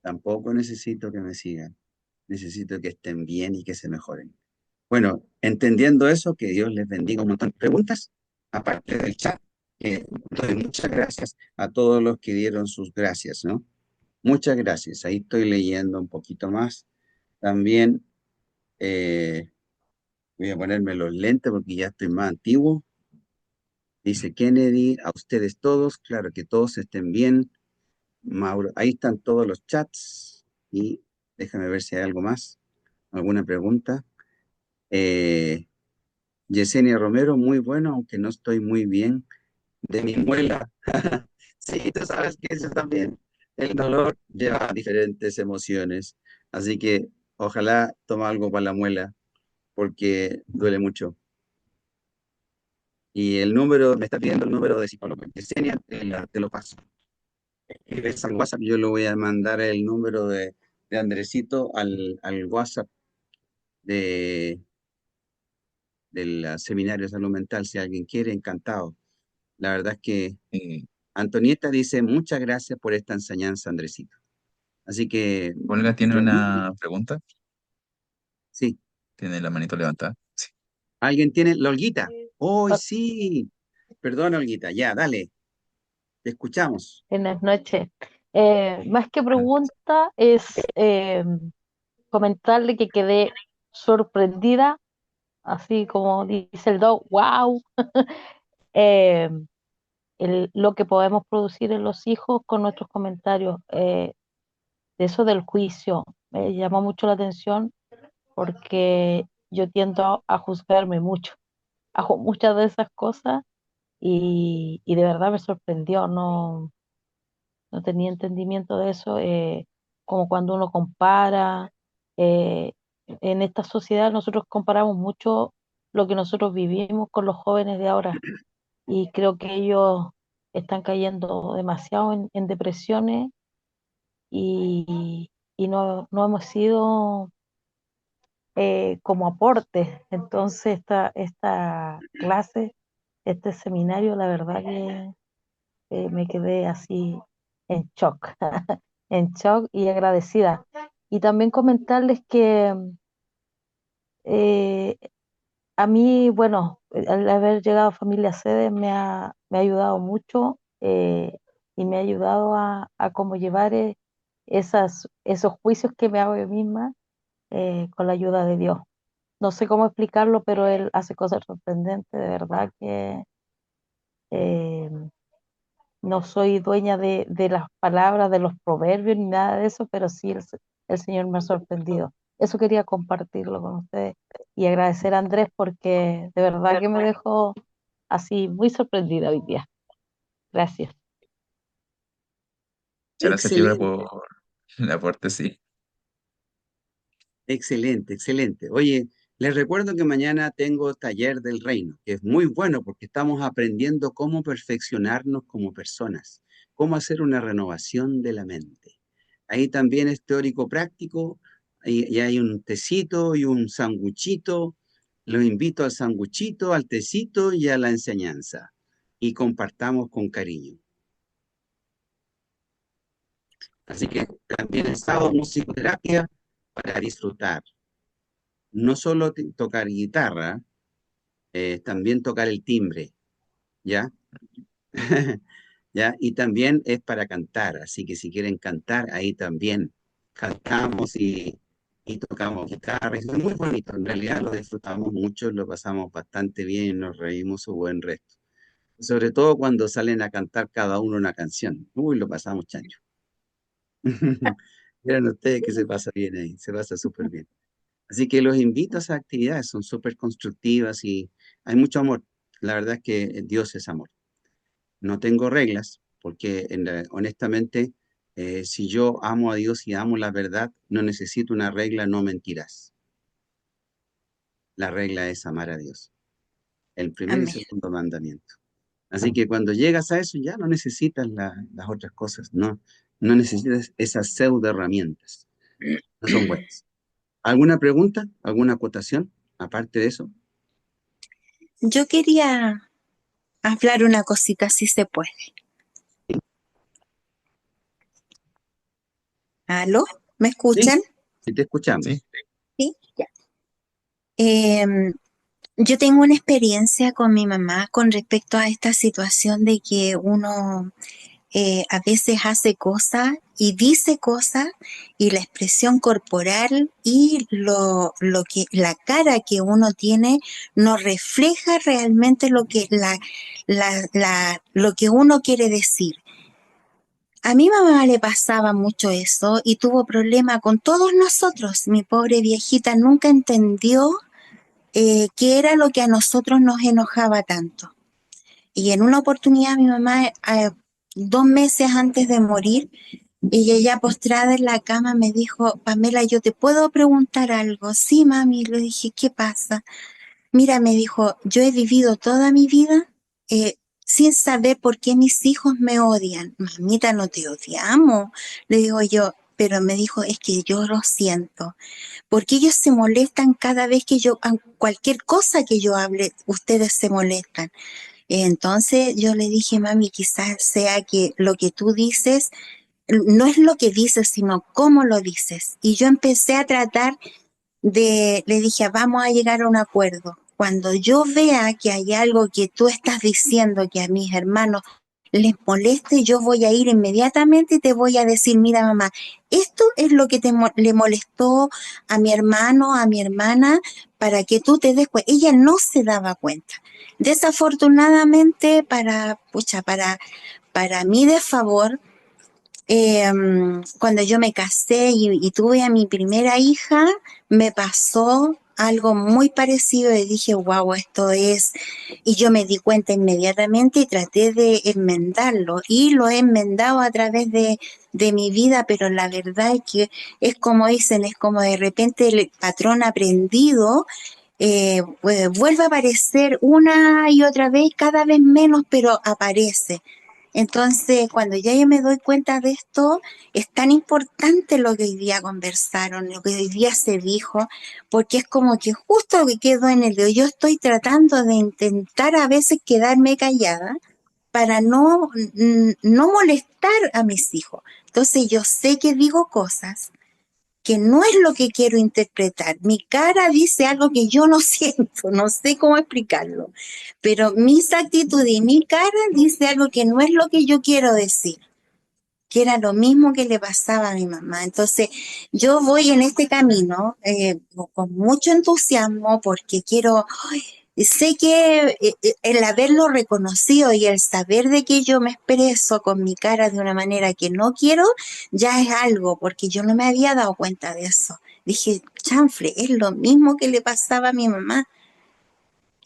[SPEAKER 3] Tampoco necesito que me sigan. Necesito que estén bien y que se mejoren. Bueno, entendiendo eso, que Dios les bendiga un montón. ¿Preguntas? Aparte del chat, doy muchas gracias a todos los que dieron sus gracias, ¿no? Muchas gracias. Ahí estoy leyendo un poquito más. También eh, voy a ponerme los lentes porque ya estoy más antiguo. Dice Kennedy, a ustedes todos, claro que todos estén bien. Mauro, ahí están todos los chats y déjame ver si hay algo más, alguna pregunta. Eh, Yesenia Romero, muy bueno, aunque no estoy muy bien de mi muela. Sí, tú sabes que eso también, el dolor lleva diferentes emociones, así que ojalá toma algo para la muela porque duele mucho. Y el número, me está pidiendo el número de psicólogo. Yesenia, te lo paso. Escribes al WhatsApp, yo le voy a mandar el número de Andresito al WhatsApp de, del Seminario de Salud Mental, si alguien quiere, encantado. La verdad es que
[SPEAKER 2] Eh,
[SPEAKER 3] Antonieta dice, muchas gracias por esta enseñanza, Andresito. Así que,
[SPEAKER 2] Olga tiene una pregunta,
[SPEAKER 3] sí,
[SPEAKER 2] tiene la manito levantada. Sí.
[SPEAKER 3] ¿alguien tiene la Olguita? ¡Oh,
[SPEAKER 4] Oh,
[SPEAKER 3] sí! Perdón, Olguita, ya, dale, te escuchamos.
[SPEAKER 4] buenas noches. Más que
[SPEAKER 2] Ah,
[SPEAKER 4] pregunta, es comentarle que quedé sorprendida, así como dice el dog, wow, eh, lo que podemos producir en los hijos con nuestros comentarios. de eso del juicio. Me llamó mucho la atención porque yo tiendo a juzgarme mucho. Hago muchas de esas cosas y de verdad me sorprendió, no tenía entendimiento de eso, como cuando uno compara, eh, en esta sociedad nosotros comparamos mucho lo que nosotros vivimos con los jóvenes de ahora y creo que ellos están cayendo demasiado en depresiones y no hemos sido como aporte. Entonces esta clase, este seminario, la verdad que me quedé así en shock, en shock y agradecida. Y también comentarles que eh, a mí, bueno, al haber llegado a Familia Sede me ha ayudado mucho y me ha ayudado a cómo llevar esos juicios que me hago yo misma con la ayuda de Dios. No sé cómo explicarlo, pero Él hace cosas sorprendentes, de verdad que eh, no soy dueña de las palabras, de los proverbios ni nada de eso, pero sí el Señor me ha sorprendido. Eso quería compartirlo con ustedes y agradecer a Andrés porque de verdad que me dejó así muy sorprendida hoy día. Gracias.
[SPEAKER 2] Muchas gracias, Fibra,
[SPEAKER 3] Excelente,
[SPEAKER 2] por el aporte, sí.
[SPEAKER 3] excelente, excelente. Oye, les recuerdo que mañana tengo taller del reino, que es muy bueno porque estamos aprendiendo cómo perfeccionarnos como personas, cómo hacer una renovación de la mente. Ahí también es teórico práctico, y hay un tecito y un sanguchito. Los invito al sanguchito, al tecito y a la enseñanza. Y compartamos con cariño. Así que también el sábado musicoterapia para disfrutar. No solo tocar guitarra, también tocar el timbre, ¿ya? ¿Ya? Y también es para cantar, así que si quieren cantar, ahí también cantamos y tocamos guitarra. Es muy bonito, en realidad lo disfrutamos mucho, lo pasamos bastante bien, nos reímos un buen resto. Sobre todo cuando salen a cantar cada uno una canción. Uy, lo pasamos chancho. Miren ustedes que se pasa bien ahí, se pasa súper bien. Así que los invito a esas actividades, son súper constructivas y hay mucho amor. La verdad es que Dios es amor. No tengo reglas, porque honestamente, si yo amo a Dios y amo la verdad, no necesito una regla, no mentirás. La regla es amar a Dios, el primer y
[SPEAKER 1] Amén.
[SPEAKER 3] segundo mandamiento. Así que cuando llegas a eso, ya no necesitas las otras cosas, no necesitas esas pseudo herramientas, no son buenas. ¿Alguna pregunta? ¿Alguna acotación? Aparte de eso.
[SPEAKER 1] Yo quería hablar una cosita, si se puede. ¿Aló? ¿Me
[SPEAKER 3] Sí,
[SPEAKER 1] escuchan?
[SPEAKER 3] sí te
[SPEAKER 2] Sí,
[SPEAKER 3] escuchamos.
[SPEAKER 1] Sí, ya. Em, yo tengo una experiencia con mi mamá con respecto a esta situación de que uno a veces hace cosas y dice cosas y la expresión corporal y lo que la cara que uno tiene no refleja realmente lo que lo que uno quiere decir. A mi mamá le pasaba mucho eso y tuvo problema con todos nosotros. Mi pobre viejita nunca entendió qué era lo que a nosotros nos enojaba tanto. Y en una oportunidad mi mamá, 2 meses antes de morir, ella ya postrada en la cama me dijo, Pamela, ¿yo te puedo preguntar algo? Sí, mami, le dije, ¿qué pasa? Mira, me dijo, yo he vivido toda mi vida sin saber por qué mis hijos me odian. Mamita, no te odiamos, le digo yo, pero me dijo, es que yo lo siento, porque ellos se molestan cada vez que cualquier cosa que yo hable, ustedes se molestan. Entonces yo le dije, mami, quizás sea que lo que tú dices no es lo que dices, sino cómo lo dices. Y yo empecé a tratar le dije, vamos a llegar a un acuerdo. Cuando yo vea que hay algo que tú estás diciendo que a mis hermanos les moleste, yo voy a ir inmediatamente y te voy a decir, mira mamá, esto es lo que le molestó a mi hermano, a mi hermana, para que tú te des cuenta. Ella no se daba cuenta. Desafortunadamente, para mi desfavor,
[SPEAKER 5] cuando yo me casé y tuve a mi primera hija, me pasó algo muy parecido y dije, wow, esto es, y yo me di cuenta inmediatamente y traté de enmendarlo y lo he enmendado a través de mi vida, pero la verdad es que es como dicen, es como de repente el patrón aprendido vuelve a aparecer una y otra vez, cada vez menos, pero aparece. Entonces, cuando ya yo me doy cuenta de esto, es tan importante lo que hoy día conversaron, lo que hoy día se dijo, porque es como que justo lo que quedó en el de hoy. Yo estoy tratando de intentar a veces quedarme callada para no molestar a mis hijos. Entonces, yo sé que digo cosas que no es lo que quiero interpretar. Mi cara dice algo que yo no siento, no sé cómo explicarlo, pero mis actitudes y mi cara dice algo que no es lo que yo quiero decir, que era lo mismo que le pasaba a mi mamá. Entonces, yo voy en este camino con mucho entusiasmo porque quiero, sé que el haberlo reconocido y el saber de que yo me expreso con mi cara de una manera que no quiero, ya es algo, porque yo no me había dado cuenta de eso. Dije, chanfle, es lo mismo que le pasaba a mi mamá.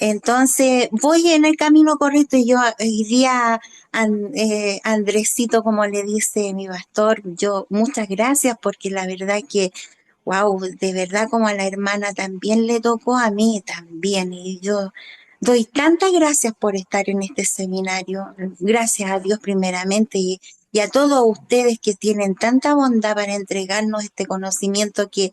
[SPEAKER 5] Entonces, voy en el camino correcto y yo hoy día, Andresito, como le dice mi pastor, yo muchas gracias porque la verdad que wow, de verdad como a la hermana también le tocó, a mí también. Y yo doy tantas gracias por estar en este seminario. Gracias a Dios primeramente y a todos ustedes que tienen tanta bondad para entregarnos este conocimiento que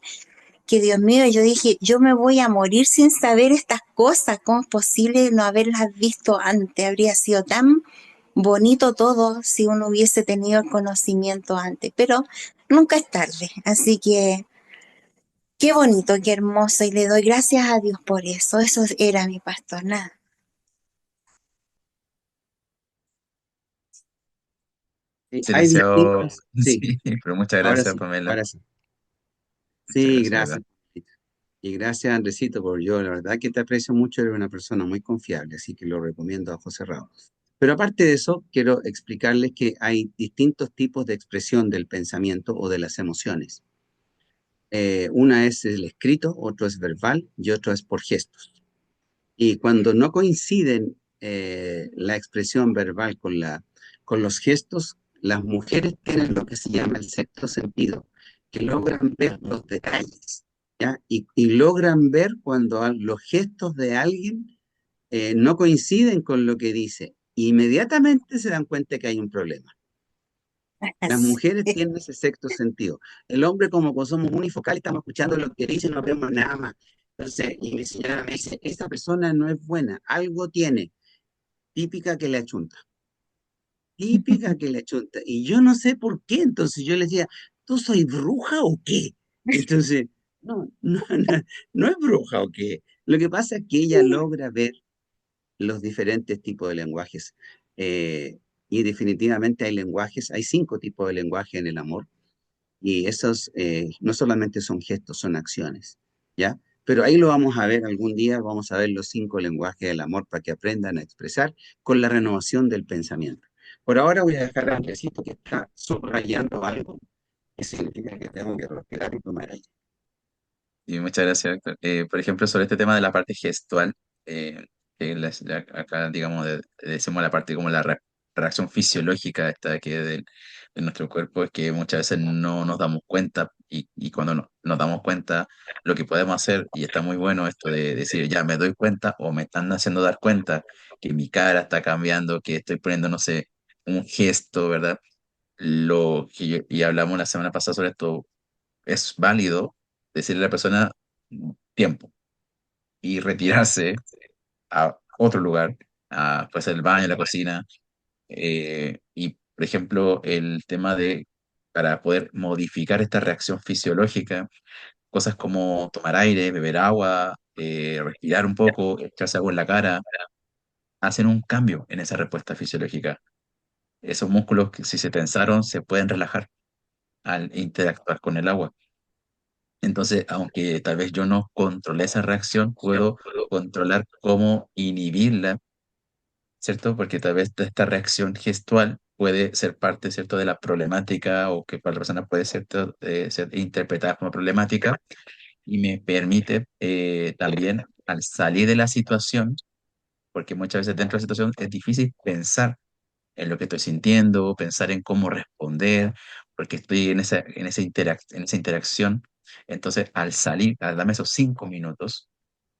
[SPEAKER 5] Dios mío, yo dije, yo me voy a morir sin saber estas cosas. ¿Cómo es posible no haberlas visto antes? Habría sido tan bonito todo si uno hubiese tenido el conocimiento antes, pero nunca es tarde. Así que qué bonito, qué hermoso, y le doy gracias a Dios por eso. Eso era mi pastor, nada.
[SPEAKER 3] Hay
[SPEAKER 2] Silenciado,
[SPEAKER 3] distintos,
[SPEAKER 2] sí,
[SPEAKER 3] sí,
[SPEAKER 2] pero muchas
[SPEAKER 3] ahora
[SPEAKER 2] gracias,
[SPEAKER 3] sí,
[SPEAKER 2] Pamela.
[SPEAKER 3] ahora sí.
[SPEAKER 2] Muchas
[SPEAKER 3] Sí,
[SPEAKER 2] gracias, ¿verdad?
[SPEAKER 3] gracias. Y gracias, Andresito, por yo, la verdad que te aprecio mucho, eres una persona muy confiable, así que lo recomiendo a ojos cerrados. Pero aparte de eso, quiero explicarles que hay distintos tipos de expresión del pensamiento o de las emociones. Una es el escrito, otro es verbal y otro es por gestos. Y cuando no coinciden la expresión verbal con los gestos, las mujeres tienen lo que se llama el sexto sentido, que logran ver los detalles, ¿ya? Y logran ver cuando los gestos de alguien no coinciden con lo que dice. Inmediatamente se dan cuenta que hay un problema. Las
[SPEAKER 5] Así.
[SPEAKER 3] mujeres tienen ese sexto sentido. El hombre, como pues somos unifocales, estamos escuchando lo que dice y no vemos nada más. Entonces, y mi señora me dice, esta persona no es buena, algo tiene, típica que le achunta, típica que le achunta. Y yo no sé por qué, entonces yo le decía, ¿tú soy bruja o qué? Entonces, no es bruja o qué. Lo que pasa es que ella logra ver los diferentes tipos de lenguajes. Y definitivamente hay lenguajes, hay 5 tipos de lenguaje en el amor. Y esos no solamente son gestos, son acciones, ¿ya? Pero ahí lo vamos a ver algún día, vamos a ver los 5 lenguajes del amor para que aprendan a expresar con la renovación del pensamiento. Por ahora voy a dejar a Andresito que está subrayando algo que significa que tengo que respirar y tomar aire.
[SPEAKER 2] Y muchas gracias, Héctor. Por ejemplo, sobre este tema de la parte gestual, que acá, digamos, decimos la parte como la reacción fisiológica esta que de nuestro cuerpo, es que muchas veces no nos damos cuenta y cuando nos damos cuenta, lo que podemos hacer, y está muy bueno esto de decir, ya me doy cuenta o me están haciendo dar cuenta que mi cara está cambiando, que estoy poniendo, no sé, un gesto, ¿verdad? Y hablamos la semana pasada sobre esto, es válido decirle a la persona tiempo y retirarse a otro lugar, a pues el baño, la cocina. Y, por ejemplo, el tema de, para poder modificar esta reacción fisiológica, cosas como tomar aire, beber agua, respirar un poco, echarse agua en la cara, hacen un cambio en esa respuesta fisiológica. Esos músculos que si se tensaron se pueden relajar al interactuar con el agua. Entonces, aunque tal vez yo no controlé esa reacción, puedo controlar cómo inhibirla, ¿cierto? Porque tal vez esta reacción gestual puede ser parte, ¿cierto?, de la problemática o que para la persona puede ser interpretada como problemática y me permite también al salir de la situación, porque muchas veces dentro de la situación es difícil pensar en lo que estoy sintiendo, pensar en cómo responder, porque estoy en esa interacción. Entonces, al salir, al darme esos 5 minutos,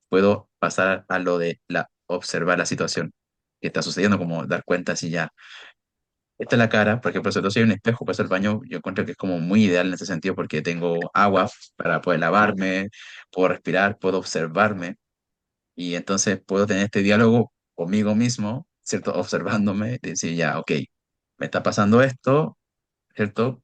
[SPEAKER 2] puedo pasar a lo de observar la situación que está sucediendo, como dar cuenta si ya, esta es la cara, por ejemplo, si hay un espejo, paso el baño, yo encuentro que es como muy ideal en ese sentido porque tengo agua para poder lavarme, puedo respirar, puedo observarme y entonces puedo tener este diálogo conmigo mismo, ¿cierto? Observándome, decir ya, ok, me está pasando esto, ¿cierto?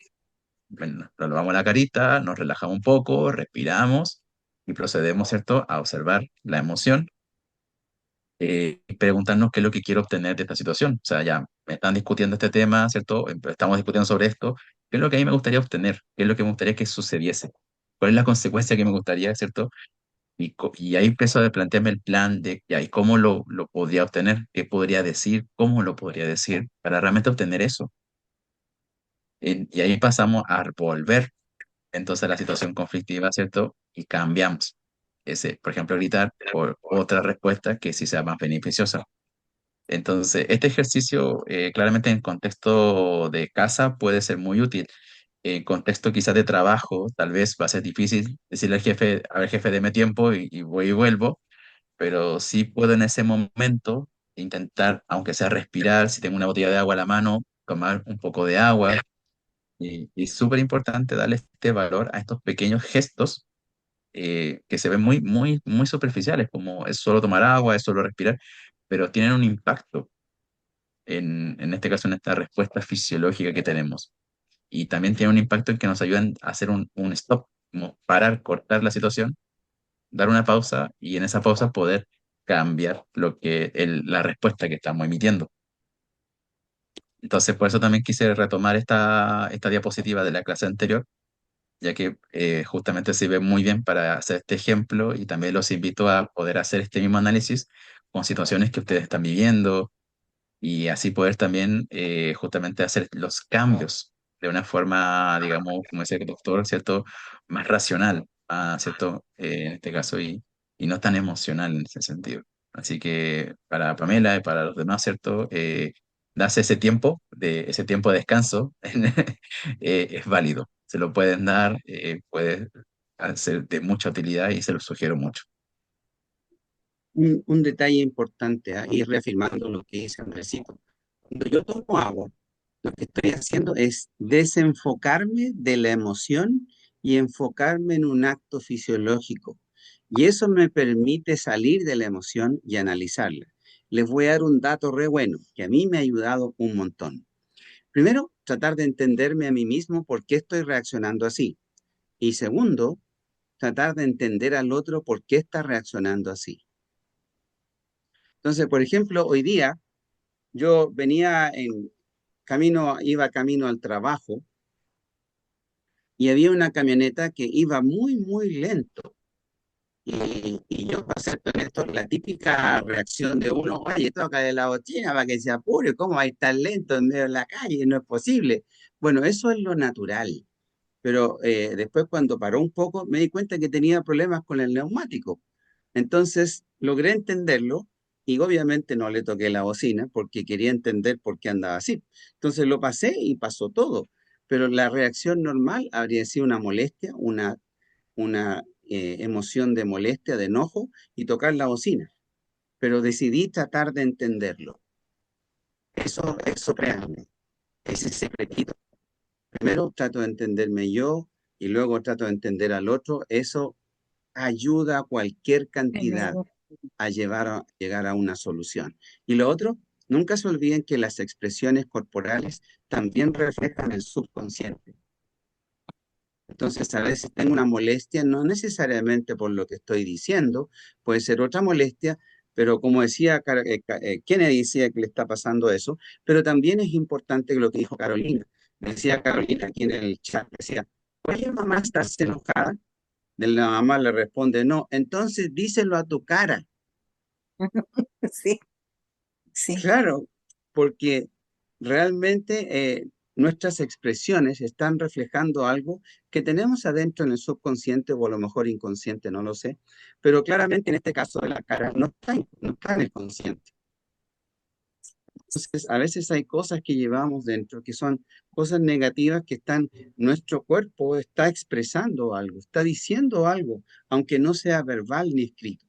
[SPEAKER 2] Bueno, nos lavamos la carita, nos relajamos un poco, respiramos y procedemos, ¿cierto?, a observar la emoción y preguntarnos qué es lo que quiero obtener de esta situación. O sea, ya me están discutiendo este tema, ¿cierto? Estamos discutiendo sobre esto. ¿Qué es lo que a mí me gustaría obtener? ¿Qué es lo que me gustaría que sucediese? ¿Cuál es la consecuencia que me gustaría, ¿cierto? Y ahí empiezo a plantearme el plan de, ya, ¿y cómo lo podría obtener? ¿Qué podría decir? ¿Cómo lo podría decir para realmente obtener eso? Y ahí pasamos a volver entonces a la situación conflictiva, ¿cierto? Y cambiamos por ejemplo, gritar por otra respuesta que sí sea más beneficiosa. Entonces, este ejercicio claramente en contexto de casa puede ser muy útil. En contexto quizás de trabajo, tal vez va a ser difícil decirle al jefe, a ver, jefe, deme tiempo y voy y vuelvo, pero sí puedo en ese momento intentar, aunque sea respirar, si tengo una botella de agua a la mano, tomar un poco de agua. Y es súper importante darle este valor a estos pequeños gestos que se ven muy, muy, muy superficiales, como es solo tomar agua, es solo respirar, pero tienen un impacto en este caso, en esta respuesta fisiológica que tenemos. Y también tiene un impacto en que nos ayudan a hacer un stop, como parar, cortar la situación, dar una pausa y en esa pausa poder cambiar la respuesta que estamos emitiendo. Entonces, por eso también quise retomar esta diapositiva de la clase anterior, ya que justamente sirve muy bien para hacer este ejemplo y también los invito a poder hacer este mismo análisis con situaciones que ustedes están viviendo y así poder también justamente hacer los cambios de una forma, digamos, como decía el doctor, ¿cierto? Más racional, ¿cierto? En este caso, y no tan emocional en ese sentido. Así que para Pamela y para los demás, ¿cierto? Darse ese tiempo de descanso es válido. Se lo pueden dar, puede ser de mucha utilidad y se lo sugiero mucho.
[SPEAKER 3] Un detalle importante, y reafirmando lo que dice Andresito. Cuando yo tomo agua, lo que estoy haciendo es desenfocarme de la emoción y enfocarme en un acto fisiológico. Y eso me permite salir de la emoción y analizarla. Les voy a dar un dato re bueno, que a mí me ha ayudado un montón. Primero, tratar de entenderme a mí mismo por qué estoy reaccionando así. Y segundo, tratar de entender al otro por qué está reaccionando así. Entonces, por ejemplo, hoy día yo iba camino al trabajo y había una camioneta que iba muy, muy lento. Y yo, para ser honesto, la típica reacción de uno, oye, toca de la bocina para que se apure, ¿cómo va a estar lento en medio de la calle? No es posible. Bueno, eso es lo natural. Pero después cuando paró un poco, me di cuenta que tenía problemas con el neumático. Entonces logré entenderlo y obviamente no le toqué la bocina porque quería entender por qué andaba así. Entonces lo pasé y pasó todo. Pero la reacción normal habría sido una molestia, una emoción de molestia, de enojo y tocar la bocina. Pero decidí tratar de entenderlo. Eso créanme, ese secretito. Primero trato de entenderme yo y luego trato de entender al otro. Eso ayuda a cualquier cantidad a llegar a una solución. Y lo otro, nunca se olviden que las expresiones corporales también reflejan el subconsciente. Entonces, a veces tengo una molestia, no necesariamente por lo que estoy diciendo, puede ser otra molestia, pero como decía Kennedy, decía que le está pasando eso, pero también es importante lo que dijo Carolina. Decía Carolina aquí en el chat, decía, oye, mamá, ¿estás enojada? De la mamá le responde, no, entonces díselo a tu cara.
[SPEAKER 5] Sí, sí.
[SPEAKER 3] Claro, porque realmente nuestras expresiones están reflejando algo que tenemos adentro en el subconsciente o a lo mejor inconsciente, no lo sé, pero claramente en este caso de la cara no está en el consciente. Entonces, a veces hay cosas que llevamos dentro que son cosas negativas que nuestro cuerpo está expresando algo, está diciendo algo, aunque no sea verbal ni escrito.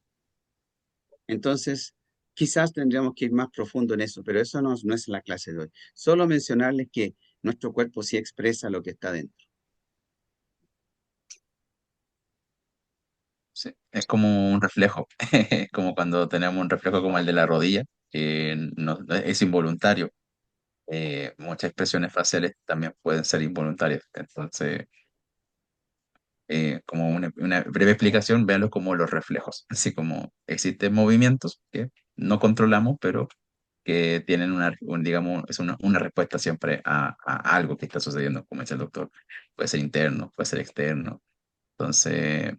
[SPEAKER 3] Entonces, quizás tendríamos que ir más profundo en eso, pero eso no es la clase de hoy. Solo mencionarles que nuestro cuerpo sí expresa lo que está dentro.
[SPEAKER 2] Sí, es como un reflejo, es como cuando tenemos un reflejo como el de la rodilla, que es involuntario. Muchas expresiones faciales también pueden ser involuntarias. Entonces, como una breve explicación, véanlo como los reflejos, así como existen movimientos que no controlamos, pero que tienen digamos, es una respuesta siempre a algo que está sucediendo, como dice el doctor. Puede ser interno, puede ser externo. Entonces,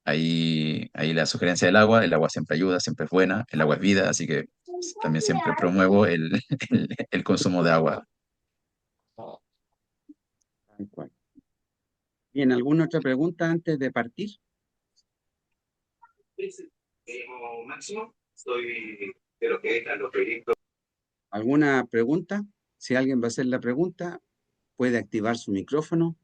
[SPEAKER 2] ahí la sugerencia del agua, el agua siempre ayuda, siempre es buena, el agua es vida, así que también siempre promuevo el consumo de agua.
[SPEAKER 3] Tal cual. Bien, ¿alguna otra pregunta antes de partir? ¿Alguna pregunta? Si alguien va a hacer la pregunta, puede activar su micrófono.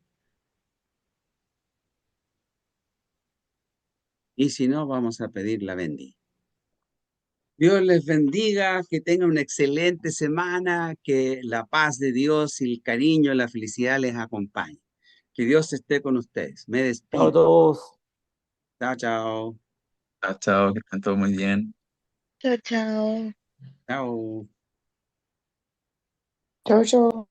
[SPEAKER 3] Y si no, vamos a pedir la bendi. Dios les bendiga, que tengan una excelente semana, que la paz de Dios y el cariño y la felicidad les acompañe. Que Dios esté con ustedes. Me
[SPEAKER 6] Chao a
[SPEAKER 3] despido.
[SPEAKER 6] todos.
[SPEAKER 3] Chao, chao.
[SPEAKER 2] Chao, chao, que estén todos muy bien.
[SPEAKER 5] Chao, chao.
[SPEAKER 3] Chao.
[SPEAKER 7] Chau, chau.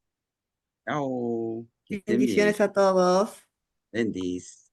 [SPEAKER 3] Chao. Que estén bien.
[SPEAKER 7] Bendiciones a todos.
[SPEAKER 3] Bendis.